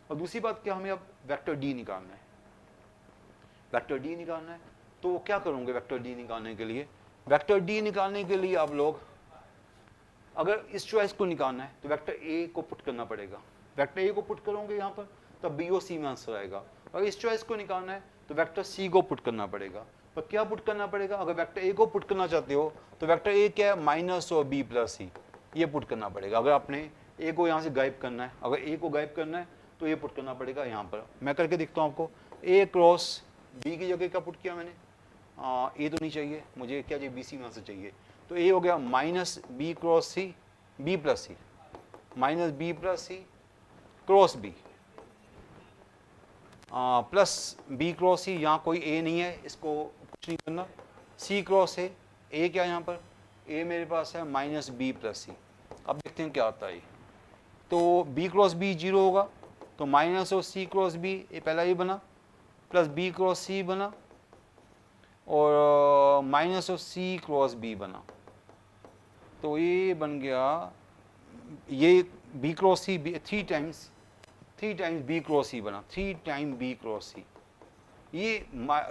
और दूसरी बात क्या, हमें अब वेक्टर डी निकालना है, वेक्टर डी निकालना है। तो क्या करोगे वेक्टर डी निकालने के लिए, वेक्टर डी निकालने के लिए आप लोग अगर इस चॉइस को निकालना है तो वेक्टर ए को पुट करना पड़ेगा, वेक्टर ए को पुट करोगे यहाँ पर तब बी और सी में आंसर आएगा। अगर इस चॉइस को निकालना है तो वेक्टर सी को पुट करना पड़ेगा। पर क्या पुट करना पड़ेगा, अगर वेक्टर ए को पुट करना चाहते हो तो वेक्टर ए क्या है, माइनस और बी + सी, ये पुट करना पड़ेगा। अगर आपने ए को यहाँ से गायब करना है, अगर ए को गायब करना है तो ये पुट करना पड़ेगा यहाँ पर। मैं करके दिखता हूँ आपको। ए क्रॉस बी की जगह क्या पुट किया मैंने, ए तो नहीं चाहिए मुझे, क्या चाहिए, बी सी वहाँ से चाहिए। तो ए हो गया minus b cross c, b plus c, minus b plus c cross b plus b cross c, यहाँ कोई ए नहीं है, इसको कुछ नहीं करना, सी क्रॉस ए क्या है यहाँ पर, ए मेरे पास है माइनस बी प्लस सी। अब देखते हैं क्या आता है। तो बी क्रॉस बी जीरो होगा, तो minus of C cross B, ये पहला ये बना, प्लस बी क्रॉस सी बना, और minus of C cross b बना। तो ये बन गया, ये b cross c three times b cross c बना, 3 टाइम बी क्रॉस सी, ये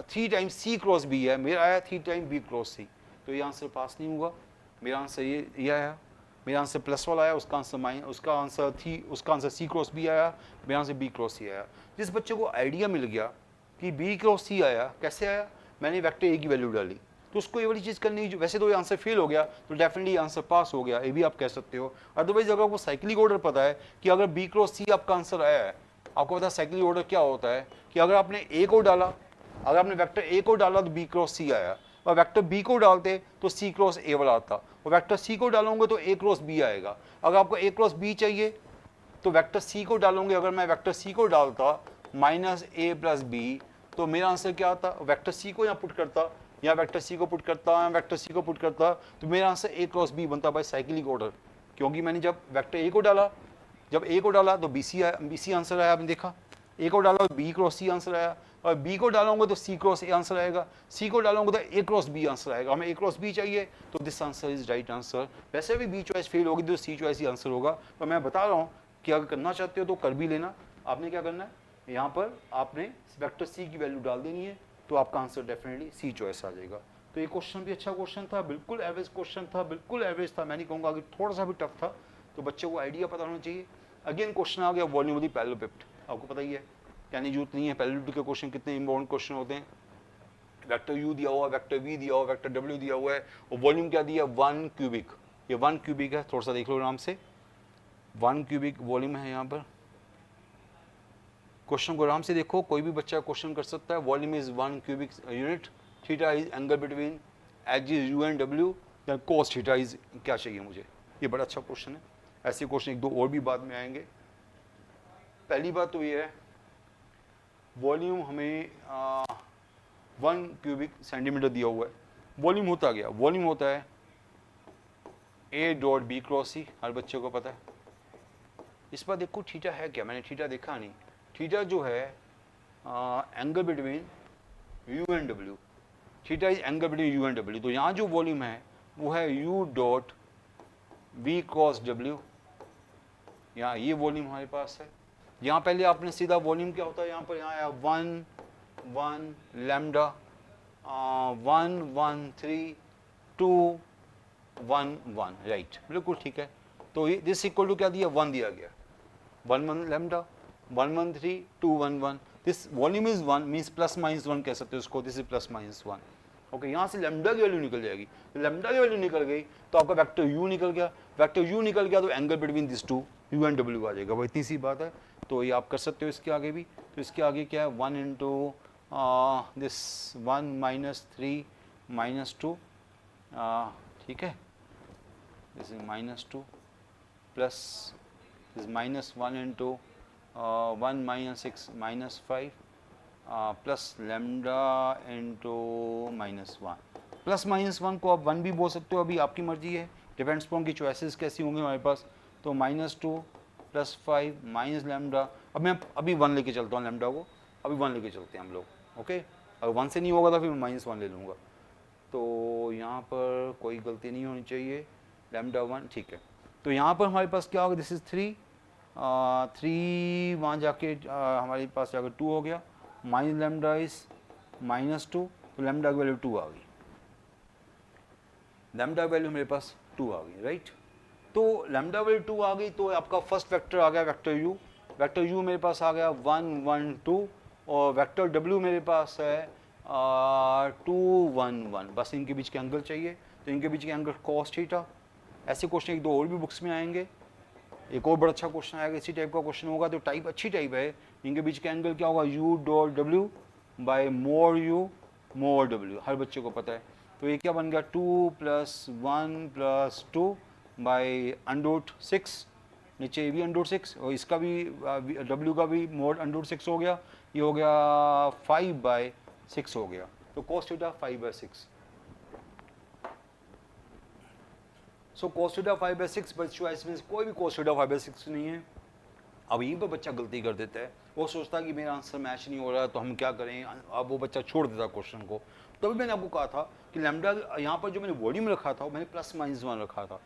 3 टाइम्स सी क्रॉस बी है, मेरा आया 3 टाइम बी क्रॉस सी। तो ये आंसर पास नहीं होगा, मेरा आंसर ये आया, मेरा आंसर प्लस वाला आया, उसका आंसर उसका आंसर सी क्रॉस बी आया, मेरा आंसर बी क्रॉस सी आया। जिस बच्चे को आइडिया मिल गया कि बी क्रॉस सी आया, कैसे आया, मैंने वेक्टर ए की वैल्यू डाली, तो उसको ये वाली चीज़ करनी है। वैसे तो ये आंसर फेल हो गया, तो डेफिनेटली आंसर पास हो गया, ये भी आप कह सकते हो। अदरवाइज अगर आपको साइक्लिक ऑर्डर पता है कि अगर बी क्रॉस सी आपका आंसर आया है, आपको पता है साइक्लिक ऑर्डर क्या होता है, कि अगर आपने ए को डाला, अगर आपने वेक्टर ए को डाला तो बी क्रॉस सी आया, और वेक्टर बी को डालते तो सी क्रॉस ए वाला आता, और वेक्टर सी को डालोगे तो ए क्रॉस बी आएगा। अगर आपको ए क्रॉस बी चाहिए तो वेक्टर सी को डालोगे, अगर मैं वेक्टर सी को डालता माइनस ए प्लस बी, तो मेरा आंसर क्या आता, वेक्टर सी को यहाँ पुट करता, या वेक्टर सी को पुट करता, या वेक्टर सी को पुट करता, तो मेरा आंसर ए क्रॉस बी बनता बाय साइक्लिक ऑर्डर। क्योंकि मैंने जब वेक्टर ए को डाला, जब ए को डाला तो बी सी आंसर आया, आपने देखा, ए को डाला तो बी क्रॉस सी आंसर आया, और बी को डालोगे तो सी क्रॉस ए आंसर आएगा, सी को डालोगे तो ए क्रॉस बी आंसर आएगा। हमें ए क्रॉस बी चाहिए, तो this answer is right answer. वैसे भी बी चॉइस फेल होगी तो सी चॉइस ही आंसर होगा, पर मैं बता रहा हूँ कि अगर करना चाहते हो तो कर भी लेना। आपने क्या करना है, यहाँ पर आपने वेक्टर सी की वैल्यू डाल देनी है, तो आपका आंसर डेफिनेटली सी चॉइस आ जाएगा। तो ये क्वेश्चन भी अच्छा क्वेश्चन था, बिल्कुल एवरेज क्वेश्चन था, बिल्कुल एवरेज था, मैं नहीं कहूँगा कि थोड़ा सा भी टफ था, तो बच्चे को आइडिया पता होना चाहिए। अगेन क्वेश्चन आ गया वॉल्यूम ऑफ द पैरेललोपिड, आपको पता ही है, कहने की जरूरत नहीं है, पैरेललोपिड के क्वेश्चन कितने इंपॉर्टेंट क्वेश्चन होते हैं। वेक्टर यू दिया हुआ है, वेक्टर वी दिया हुआ है, वेक्टर डब्ल्यू दिया हुआ है, और वॉल्यूम क्या दिया, 1 क्यूबिक, ये 1 क्यूबिक है, थोड़ा सा देख लो आराम से, 1 क्यूबिक वॉल्यूम है यहाँ पर। क्वेश्चन को आराम से देखो, कोई भी बच्चा क्वेश्चन कर सकता है। Volume is 1 cubic unit, theta is angle between H is you and W, cos theta is क्या चाहिए मुझे। ये बड़ा अच्छा क्वेश्चन है। ऐसे क्वेश्चन एक दो और भी बाद में आएंगे। पहली बात तो ये है, वॉल्यूम हमें 1 क्यूबिक सेंटीमीटर दिया हुआ है, वॉल्यूम होता गया, वॉल्यूम होता है ए डॉट बी क्रॉस सी, हर बच्चे को पता है। इस बार देखो थीटा है क्या, मैंने थीटा देखा नहीं। थीटा जो है angle between U and W, theta is angle between U and W. तो यहाँ जो वॉल्यूम है वो है U dot B cross W, यहाँ ये वॉल्यूम हमारे पास है। यहाँ पहले आपने सीधा वॉल्यूम क्या होता है, यहाँ पर यहाँ आया 1 1 लैम्डा 1 1 3 2 1 1, राइट, बिल्कुल ठीक है। तो ये दिस इक्वल टू क्या दिया, 1 दिया गया, 1 1 lambda 1 1 3 2 1 1, this volume is 1 means plus minus 1 कह सकते हो उसको, this is plus minus 1। Okay, यहाँ से लैम्डा की वैल्यू निकल जाएगी, लैम्डा की वैल्यू निकल गई तो आपका वेक्टर यू निकल गया, वेक्टर यू निकल गया तो angle between this two u and डब्ल्यू आ जाएगा, वो इतनी सी बात है। तो ये आप कर सकते हो इसके आगे भी। तो इसके आगे क्या है, 1 इंटू दिस 1 माइनस 3 माइनस 2, ठीक है, this is minus 2 plus this minus 1 into 1 minus 6 minus 5 plus lambda into minus 1। Plus minus 1 को आप 1 भी बोल सकते हो, अभी आपकी मर्जी है, डिपेंड्स अपॉन की चॉइसेस कैसी होंगी हमारे पास। तो माइनस 2 प्लस 5 माइनस लैम्डा, अब मैं अभी 1 लेके चलता हूँ, लैम्डा को अभी 1 लेके चलते हैं हम लोग। ओके, अगर 1 से नहीं होगा तो फिर माइनस 1 ले लूँगा। तो यहाँ पर कोई गलती नहीं होनी चाहिए, लैम्डा 1 ठीक है। तो यहाँ पर हमारे पास क्या होगा, दिस इज 3 3 वहाँ जाके हमारे पास जाकर 2 हो गया, माइनस लैम्डा इज माइनस 2, तो लैम्डा की वैल्यू 2 आ गई, लैम्डा की वैल्यू मेरे पास 2 आ गई, राइट। तो लैम्डा वैल्यू 2 आ गई, तो आपका फर्स्ट वेक्टर आ गया वेक्टर यू, वेक्टर यू मेरे पास आ गया 1 1 2, और वेक्टर डब्ल्यू मेरे पास है 2 1 1। बस इनके बीच के एंगल चाहिए, तो इनके बीच के एंगल कॉस थीटा। ऐसे क्वेश्चन एक दो और भी बुक्स में आएंगे, एक और बड़ा अच्छा क्वेश्चन आएगा, इसी टाइप का क्वेश्चन होगा, तो टाइप अच्छी टाइप है, इनके बीच का एंगल क्या होगा, U dot W by more U more W, हर बच्चे को पता है। तो ये क्या बन गया, 2 + 1 + 2 बाई √6, नीचे ये भी √6 और इसका भी डब्ल्यू का भी मोड √6 हो गया, ये हो गया 5/6 हो गया, तो cos theta 5/6। So cos theta 5/6, but choice में कोई भी cos थीटा 5/6 नहीं है। अब यहीं पर बच्चा गलती कर देता है, वो सोचता है कि मेरा आंसर मैच नहीं हो रहा तो हम क्या करें, अब वो बच्चा छोड़ देता क्वेश्चन को। तभी मैंने आपको कहा था कि लैम्डा यहाँ पर जो मैंने वॉल्यूम रखा था वो मैंने +-1 रखा था।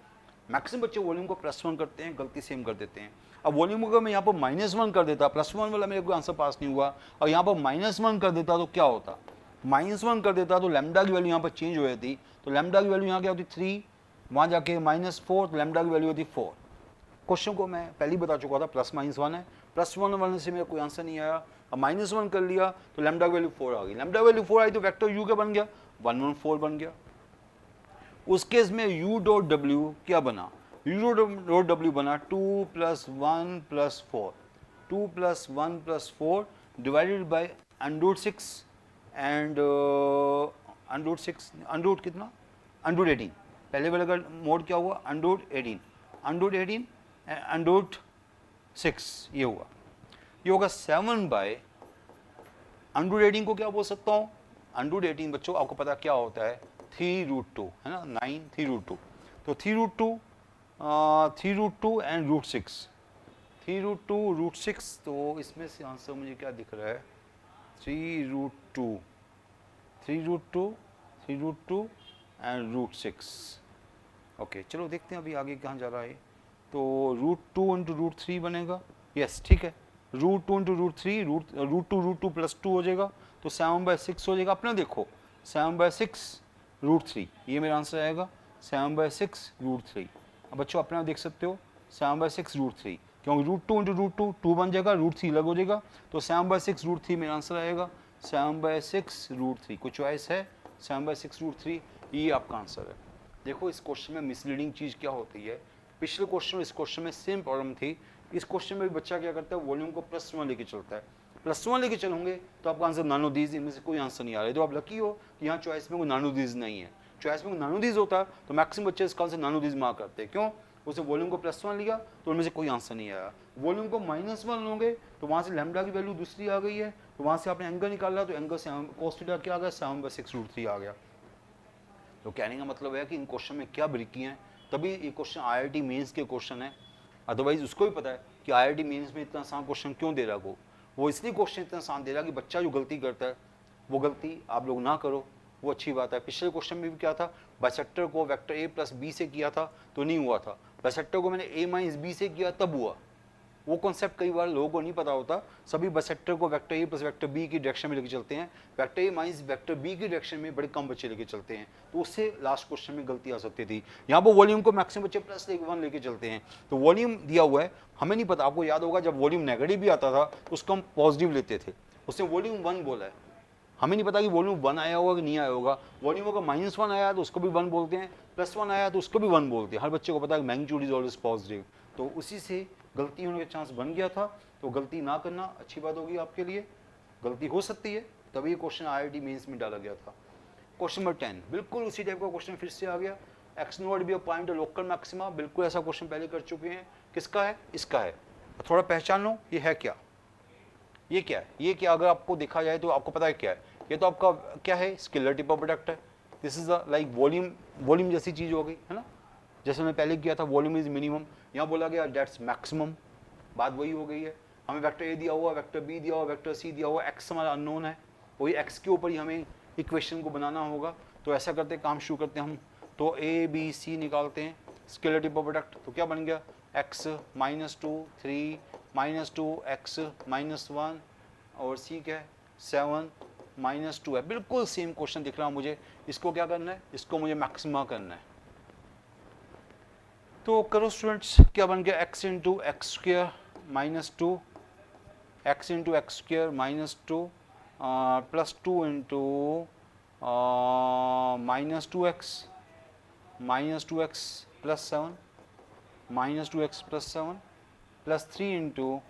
मैक्सिमम बच्चे वॉल्यूम को +1 करते हैं, गलती सेम कर देते हैं। अब वॉल्यूम को मैं यहाँ पर -1 कर देता, +1 वाला मेरे को आंसर पास नहीं हुआ, और यहाँ पर -1 कर देता तो क्या होता, -1 कर देता तो लैम्डा की वैल्यू यहाँ पर चेंज हो जाती, तो लैम्डा की वैल्यू यहाँ क्या होती 3, वहाँ जाके -4, तो लैम्डा की वैल्यू होती 4। क्वेश्चन को मैं पहले ही बता चुका था, +-1 है, +1 वाले से मेरा कोई आंसर नहीं आया, अब -1 कर लिया तो लैम्डा की वैल्यू 4 आ गई, लैम्डा की वैल्यू 4 आई तो वेक्टर यू क्या बन गया, 1 1 4 बन गया। उस केस में u डॉट डब्ल्यू क्या बना, u डॉट डब्ल्यू बना 2 + 1 + 4, 2 + 1 + 4 डिवाइडेड बाई √6 एंड √6 कितना, √18, पहले वाले का मोड क्या हुआ, √18, √18 √6, ये हुआ, ये होगा 7/√18 को क्या बोल सकता हूँ, √18 बच्चों आपको पता क्या होता है, 3√2 है ना, 9 3√2, तो 3√2 3√2 एंड √6, 3√2 √6, तो इसमें से आंसर मुझे क्या दिख रहा है, 3√2 एंड √6। ओके चलो देखते हैं अभी आगे कहाँ जा रहा है, तो √2 × √3 बनेगा, यस ठीक है, √2 × √3 √2 +2 हो जाएगा, तो 7/6 हो जाएगा। अपना देखो 7/6 √3, ये मेरा आंसर आएगा 7/6 √3। अब बच्चों अपना देख सकते हो 7/6 √3, क्योंकि √2 × √2 2 बन जाएगा, √3 अलग हो जाएगा, तो 7/6 √3 मेरा आंसर आएगा, 7/6 √3। कोई चॉइस है, 7/6 √3 ये आपका आंसर है। देखो इस क्वेश्चन में मिसलीडिंग चीज़ क्या होती है, पिछले क्वेश्चन में इस क्वेश्चन में सेम प्रॉब्लम थी, इस क्वेश्चन में भी बच्चा क्या करता है, वॉल्यूम को +1 लेके चलता है, +1 लेके चलोगे तो आपका आंसर नानो दीज, इनमें से कोई आंसर नहीं आ रहा है, तो आप लकी हो कि यहाँ चॉइस में कोई नानो दीज नहीं है। चॉइस में कोई नानो दीज होता तो मैक्सिमम बच्चे इसका आंसर नानो दीज मार्क करते हैं, क्यों, उसे वॉल्यूम को +1 लिया तो उनमें से कोई आंसर नहीं आया। वॉल्यूम को -1 लोगे तो वहाँ से लैम्डा की वैल्यू दूसरी आ गई है, तो वहाँ से आपने एंगल निकाला तो एंगल से cos थीटा क्या आ गया, 7/6 √3 आ गया। तो कहने का मतलब है कि इन क्वेश्चन में क्या ब्रिकी हैं, तभी ये क्वेश्चन IIT मेंस के क्वेश्चन है, अदरवाइज उसको भी पता है कि IIT मेंस में इतना आसान क्वेश्चन क्यों दे रहा है, वो इसलिए क्वेश्चन इतना आसान दे रहा है कि बच्चा जो गलती करता है वो गलती आप लोग ना करो, वो अच्छी बात है। पिछले क्वेश्चन में भी क्या था, बाइसेक्टर को वेक्टर a + b से किया था तो नहीं हुआ था, बाइसेक्टर को मैंने a - b से किया तब हुआ। वो कॉन्सेप्ट कई बार लोगों को नहीं पता होता, सभी बाइसेक्टर को वेक्टर a + वेक्टर b की डायरेक्शन में लेके चलते हैं, वेक्टर a - वेक्टर b की डायरेक्शन में बड़े कम बच्चे लेके चलते हैं, तो उससे लास्ट क्वेश्चन में गलती आ सकती थी। यहाँ पर वॉल्यूम को मैक्सिमम बच्चे +1 लेके चलते हैं, तो वॉल्यूम दिया हुआ है, हमें नहीं पता, आपको याद होगा जब वॉल्यूम नेगेटिव भी आता था तो उसको हम पॉजिटिव लेते थे, उसने वॉल्यूम 1 बोला है, हमें नहीं पता कि वॉल्यूम 1 आया होगा कि नहीं आया होगा, वॉल्यूम अगर -1 आया तो उसको भी 1 बोलते हैं, +1 आया तो उसको भी 1 बोलते हैं, हर बच्चे को पता है कि मैग्नीट्यूड इज ऑलवेज पॉजिटिव, तो उसी से गलती होने का चांस बन गया था, तो गलती ना करना अच्छी बात होगी आपके लिए, गलती हो सकती है, तभी क्वेश्चन IIT मेंस में डाला गया था। क्वेश्चन नंबर 10 बिल्कुल उसी टाइप का क्वेश्चन फिर से आ गया, x not be a point local maxima, बिल्कुल ऐसा क्वेश्चन पहले कर चुके हैं, किसका है, इसका है, थोड़ा पहचान लो ये है क्या, ये क्या है, ये क्या, अगर आपको देखा जाए तो आपको पता है क्या है, ये तो आपका क्या है, स्केलर टिप ऑफ प्रोडक्ट है, दिस इज लाइक वॉल्यूम जैसी चीज हो गई है ना, जैसे मैंने पहले किया था वॉल्यूम इज मिनिमम, यहाँ बोला गया डेट्स मैक्सिमम, बात वही हो गई है, हमें वेक्टर ए दिया हुआ, वेक्टर बी दिया हुआ, वेक्टर सी दिया हुआ, एक्स हमारा अननोन है, वही एक्स के ऊपर ही हमें इक्वेशन को बनाना होगा, तो ऐसा करते काम शुरू करते हैं हम, तो ए बी सी निकालते हैं, स्केलर टिप ऑफ प्रोडक्ट, तो क्या बन गया, x -2 3 -2 x -1 और सी क्या है 7 -2 है, बिल्कुल सेम क्वेश्चन दिख रहा है मुझे, इसको क्या करना है, इसको मुझे मैक्सिमा करना है, तो करो स्टूडेंट्स, क्या बन गया x × x² -2 x × x² -2 +2 × -2x +7 -2x +7 plus three into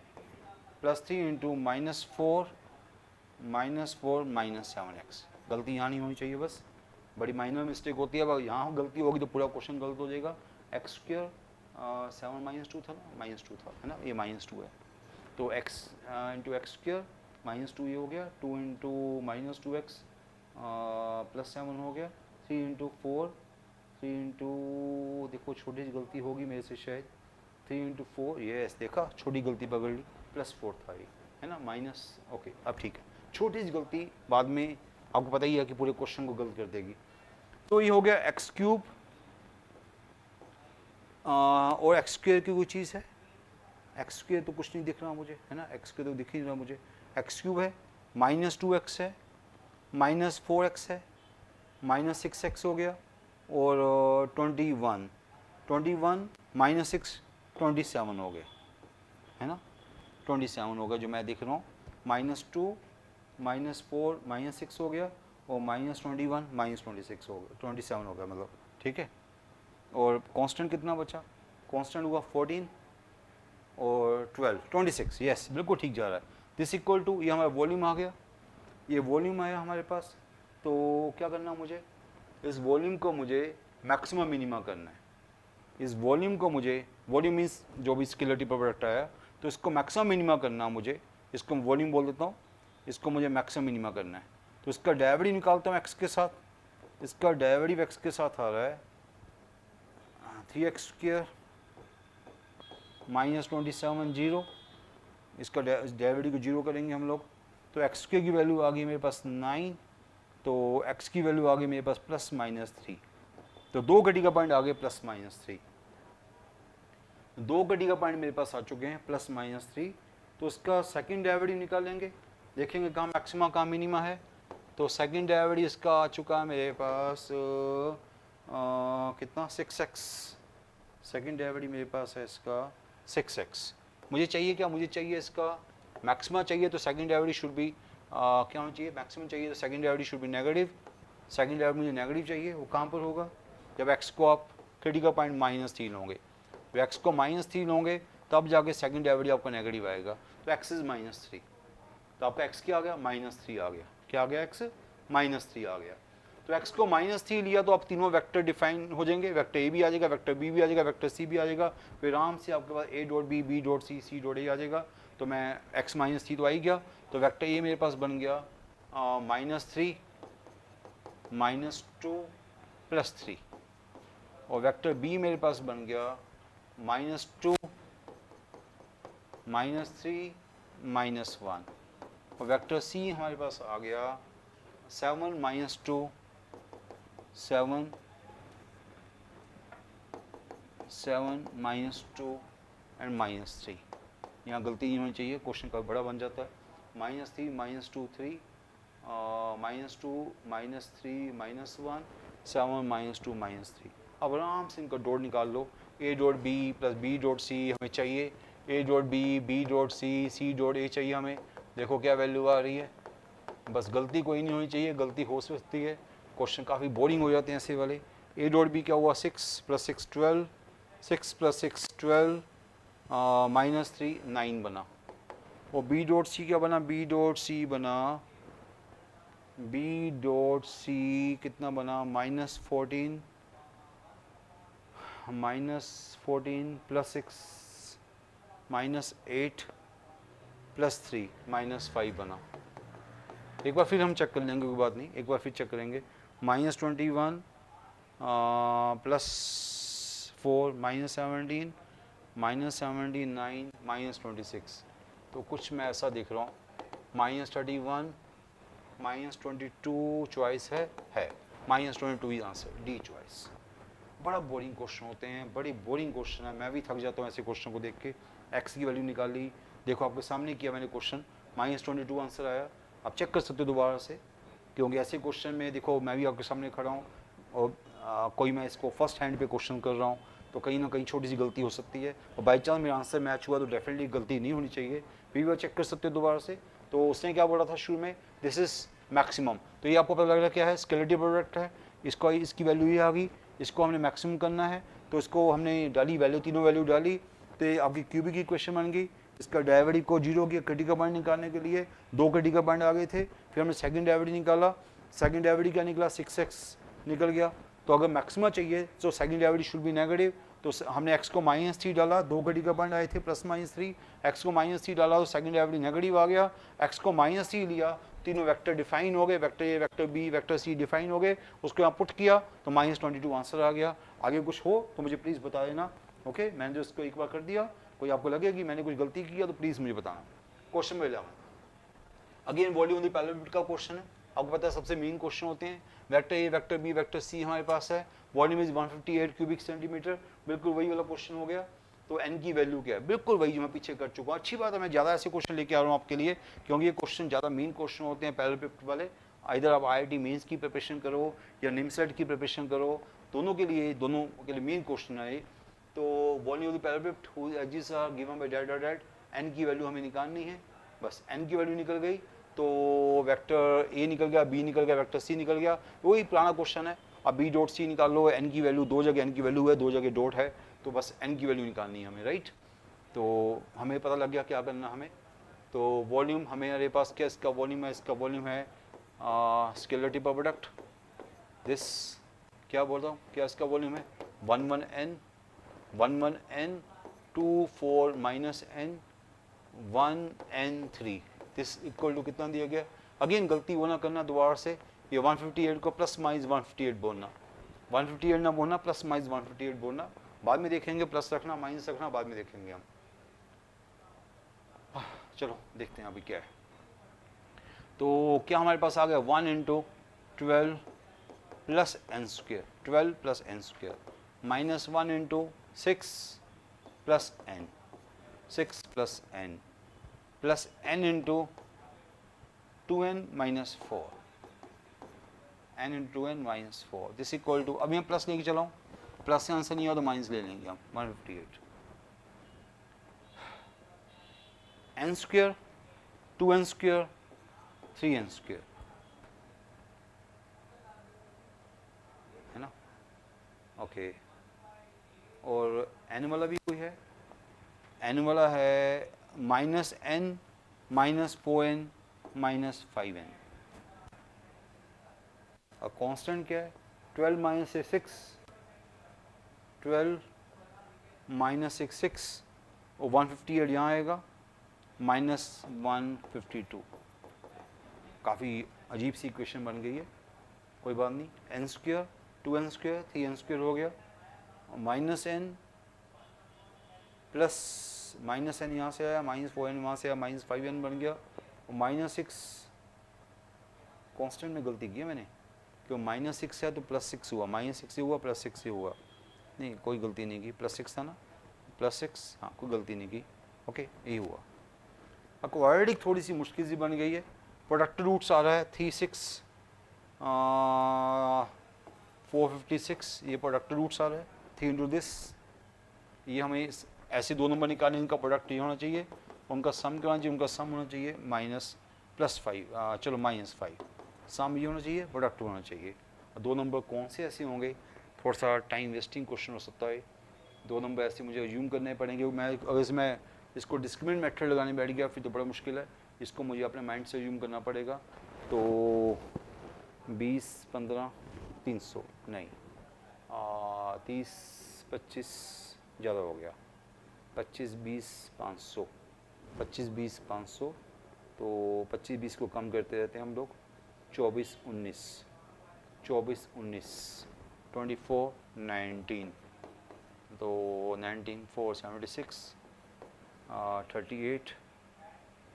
-4 -7x। गलती यहाँ नहीं होनी चाहिए, बस बड़ी माइनर मिस्टेक होती है। अब यहाँ गलती होगी तो पूरा क्वेश्चन गलत हो जाएगा। एक्स स्क्र 7 -2 था ना, -2 था, है ना, ये -2 है, तो x इंटू एक्स स्क्र -2 ये हो गया, 2 इंटू -2x +7 हो गया, 3 इंटू 4, 3 इंटू, देखो छोटी सी गलती होगी मेरे से शायद, 3 इंटू 4, ये देखा छोटी गलती पकड़ ली, +4 था ये, है ना, माइनस, ओके अब ठीक है। छोटी सी गलती बाद में आपको पता ही है कि पूरे क्वेश्चन को गलत कर देगी। तो ये हो गया एक्स क्यूब, और एक्स स्क्वायर की कोई चीज़ है, एक्स स्क्वायर तो कुछ नहीं दिख रहा मुझे, है ना, एक्स स्क्वायर तो दिख ही नहीं रहा मुझे। एक्स क्यूब है, -2x है, -4x है, -6x हो गया, और 21 -6 27 हो गया, है ना, 27 हो गया जो मैं दिख रहा हूँ। -2 -4 -6 हो गया, और -21 -26 हो गया, 27 हो गया मतलब, ठीक है। और कांस्टेंट कितना बचा, कांस्टेंट हुआ 14 और 12 26, यस बिल्कुल ठीक जा रहा है। दिस इक्वल टू, ये हमारा वॉल्यूम आ गया, ये वॉल्यूम आया हमारे पास। तो क्या करना मुझे, इस वॉल्यूम को मुझे मैक्सिमम मिनिमा करना है। इस वॉल्यूम को मुझे, वॉल्यूम मीन्स जो भी स्केलेटरी प्रोडक्ट आया, तो इसको मैक्सिमम मिनिमा करना मुझे, इसको वॉल्यूम बोल देता हूँ, इसको मुझे मैक्सिमम मिनिमा करना है। तो इसका डेरिवेटिव निकालता हूँ एक्स के साथ, इसका डेरिवेटिव एक्स के साथ आ रहा है 3x स्क्वायर -27 0, इसका डेरिवेटिव को 0 करेंगे हम लोग, तो एक्स की वैल्यू आ गई मेरे पास 9, तो एक्स की वैल्यू आ गई मेरे पास +-3, तो 2 घटी का पॉइंट आ गए +-3, 2 घटी का पॉइंट मेरे पास आ चुके हैं +-3। तो इसका सेकंड डेरिवेटिव निकालेंगे, देखेंगे कहाँ मैक्सिमा कहाँ मिनिमा है। तो सेकंड डेरिवेटिव इसका आ चुका है मेरे पास कितना, 6x, सेकंड डेरिवेटिव मेरे पास है इसका 6x। मुझे चाहिए क्या, मुझे चाहिए इसका मैक्सिमा चाहिए, तो सेकंड डेरिवेटिव शुड बी क्या होना चाहिए, मैक्सिमम चाहिए तो second derivative should be negative. Second derivative मुझे नेगेटिव चाहिए, वो कहाँ पर होगा, जब x को आप क्रिटिकल पॉइंट -3 लोगे, तो x को -3 लोगे तब जाके सेकंड डेरिवेटिव आपका नेगेटिव आएगा। तो x इज -3, तो आपका x क्या आ गया, -3 आ गया, क्या आ गया, x -3 आ गया। तो x को -3 लिया तो आप तीनों वेक्टर डिफाइन हो जाएंगे, वेक्टर a भी आ जाएगा, वेक्टर b भी आ जाएगा, वेक्टर c भी आ जाएगा, फिर आराम से आपके पास a dot b, b dot c, c dot a आ जाएगा। तो मैं x -3 तो आ ही गया, तो वेक्टर a मेरे पास बन गया -3 -2 +3, और वेक्टर b मेरे पास बन गया -2 -3 -1, और वेक्टर c हमारे पास आ गया 7 -2 7 -2 एंड -3। यहाँ गलती नहीं होनी चाहिए, क्वेश्चन का बड़ा बन जाता है। -3 -2 3 -2 -3 -1 7 -2 -3। अब आराम से इनका डॉट निकाल लो, a dot b plus b dot c हमें चाहिए, a dot b, b dot c, c dot a चाहिए हमें। देखो क्या वैल्यू आ रही है, बस गलती कोई नहीं होनी चाहिए, गलती हो सकती है, क्वेश्चन काफ़ी बोरिंग हो जाते हैं ऐसे वाले। a डॉट b क्या हुआ, 6 + 6 12, 6 + 6 12 -3 9 बना, और b डॉट c क्या बना, b डॉट c बना, b डॉट c कितना बना, -14 +6 -8 +3 -5 बना। एक बार फिर हम चेक कर लेंगे, कोई बात नहीं, एक बार फिर चेक करेंगे। -21 +4 -17 -9 -26। तो कुछ मैं ऐसा देख रहा हूँ, -31 -22 चॉइस है -22 ही आंसर, डी चॉइस। बड़ा बोरिंग क्वेश्चन होते हैं, बड़ी बोरिंग क्वेश्चन है, मैं भी थक जाता हूँ ऐसे क्वेश्चन को देख के। एक्स की वैल्यू निकाली, देखो आपके सामने किया मैंने क्वेश्चन, -22 आंसर आया। आप चेक कर सकते हो दोबारा से, क्योंकि ऐसे क्वेश्चन में देखो मैं भी आपके सामने खड़ा हूँ, और कोई मैं इसको फर्स्ट हैंड पे क्वेश्चन कर रहा हूँ, तो कहीं ना कहीं छोटी सी गलती हो सकती है, और बाई चांस मेरा आंसर मैच हुआ तो डेफिनेटली गलती नहीं होनी चाहिए, फिर भी चेक कर सकते हो दोबारा से। तो उसने क्या बोला था शुरू में, दिस इज मैक्सिमम, तो ये आपको पता लग रहा है क्या है, स्केलेटरी प्रोडक्ट है, इसकी वैल्यू ये आ गई, इसको हमने मैक्सिमम करना है, तो इसको हमने डाली वैल्यू, तीनों वैल्यू डाली, तो आपकी क्यूबिक इक्वेशन बन गई। इसका डेरिवेटिव को 0 किया क्रिटिकल पॉइंट निकालने के लिए, 2 क्रिटिकल पॉइंट आ गए थे, फिर हमने सेकंड डेरिवेटिव निकाला, सेकंड डेरिवेटिव क्या निकला 6x निकल गया। तो अगर मैक्सिमा चाहिए तो second derivative should be negative, तो हमने x को -3 डाला, 2 क्रिटिकल पॉइंट आए थे +-3, x को -3 डाला तो सेकंड डेरिवेटिव नेगेटिव आ गया, x को -3 लिया, तीनों वेक्टर डिफाइन हो गए, vector A, vector B, vector C define हो गए, उसको यहाँ पुट किया तो -22 आंसर आ गया। आगे कुछ हो तो मुझे प्लीज़ बता देना। ओके, मैंने जो इसको एक बार कर दिया, कोई आपको लगे कि मैंने कुछ गलती किया तो प्लीज़ मुझे बताना। क्वेश्चन में जाऊँ, again volume of the parallel का क्वेश्चन है। आपको पता है सबसे मेन क्वेश्चन होते हैं, vector A, vector B, vector C हमारे पास है, वॉल्यूम इज 158 क्यूबिक सेंटीमीटर, बिल्कुल वही वाला क्वेश्चन हो गया। तो एन की वैल्यू क्या है, बिल्कुल वही जो मैं पीछे कर चुका हूँ। अच्छी बात है, मैं ज़्यादा ऐसे क्वेश्चन लेके आ रहा हूँ आपके लिए, क्योंकि ये क्वेश्चन ज़्यादा मेन क्वेश्चन होते हैं पैरेलल पेपर वाले। इधर आप IIT मेंस की प्रिपरेशन करो या निमसेट की प्रिपरेशन करो, दोनों के लिए मेन क्वेश्चन है। तो volume of the parallelepipeds are given by that, N की वैल्यू हमें निकालनी है, बस एन की वैल्यू निकल गई तो वेक्टर ए निकल गया, बी निकल गया, वेक्टर सी निकल गया, वही पुराना क्वेश्चन है। अब बी डॉट सी निकाल लो, एन की वैल्यू, 2 जगह एन की वैल्यू है, 2 जगह डॉट है, तो बस एन की वैल्यू निकालनी है हमें, राइट। तो हमें पता लग गया क्या करना हमें। तो वॉल्यूम हमारे पास क्या, इसका वॉल्यूम है, इसका वॉल्यूम है स्केलर टिपर प्रोडक्ट, दिस क्या बोल रहा हूँ, क्या इसका वॉल्यूम है 11n 2 4 -n 1n3, this equal to कितना दिया गया। अगेन गलती वो ना करना दोबारा से, ये 158 को +-158 बोलना, 158 ना बोलना, +-158 बोलना, बाद में देखेंगे प्लस रखना माइनस रखना, बाद में देखेंगे हम। चलो देखते हैं अभी क्या है। तो क्या हमारे पास आ गया 1 × 12 + n², 12 + n² -1 × 6 + n, 6 + n + n × 2n - 4, n × 2n - 4, this equal to, अभी मैं प्लस लेके चला हूँ, प्लस से आंसर नहीं आया तो माइनस ले लेंगे हम, 158 n², 2n², 3n² है ना। ओके, और n वाला भी कोई है, n वाला है -n -4n -5n, और कांस्टेंट क्या है 12 - 6, 12 - 6 और 158 यहाँ आएगा -152। काफ़ी अजीब सी इक्वेशन बन गई है, कोई बात नहीं। n² 2n² 3n² हो गया, -n प्लस -n यहाँ से आया, -4n वहाँ से आया, -5n बन गया, और -6 कांस्टेंट में गलती की है मैंने, क्यों -6 है तो +6 हुआ, -6 से हुआ +6 से हुआ, नहीं कोई गलती नहीं की, +6 था ना, +6, हाँ कोई गलती नहीं की। ओके, यही हुआ। अब क्वाड्रेटिक थोड़ी सी मुश्किल सी बन गई है। प्रोडक्ट रूट्स आ रहा है 36 456, ये प्रोडक्ट रूट्स आ रहा है 3 × दिस, ये हमें ऐसे 2 नंबर निकालने, इनका प्रोडक्ट ये होना चाहिए, उनका सम क्या होना चाहिए, उनका सम होना चाहिए -+5, चलो -5, सम ये होना चाहिए, प्रोडक्ट होना चाहिए। 2 नंबर कौन से ऐसे होंगे, थोड़ा सा टाइम वेस्टिंग क्वेश्चन हो सकता है। 2 नंबर ऐसे मुझे अज्यूम करने पड़ेंगे, मैं अगर इसमें इसको डिस्क्रिमिनेंट मेथड लगाने बैठ गया फिर तो बड़ा मुश्किल है, इसको मुझे अपने माइंड से अज्यूम करना पड़ेगा। तो 20 15 300 नहीं, 30 25 ज़्यादा हो गया, 25 20 500, 25 20 500, तो 25 20 को कम करते रहते हैं हम लोग, 24 19 24 19 24 19, तो 19 4 76 38,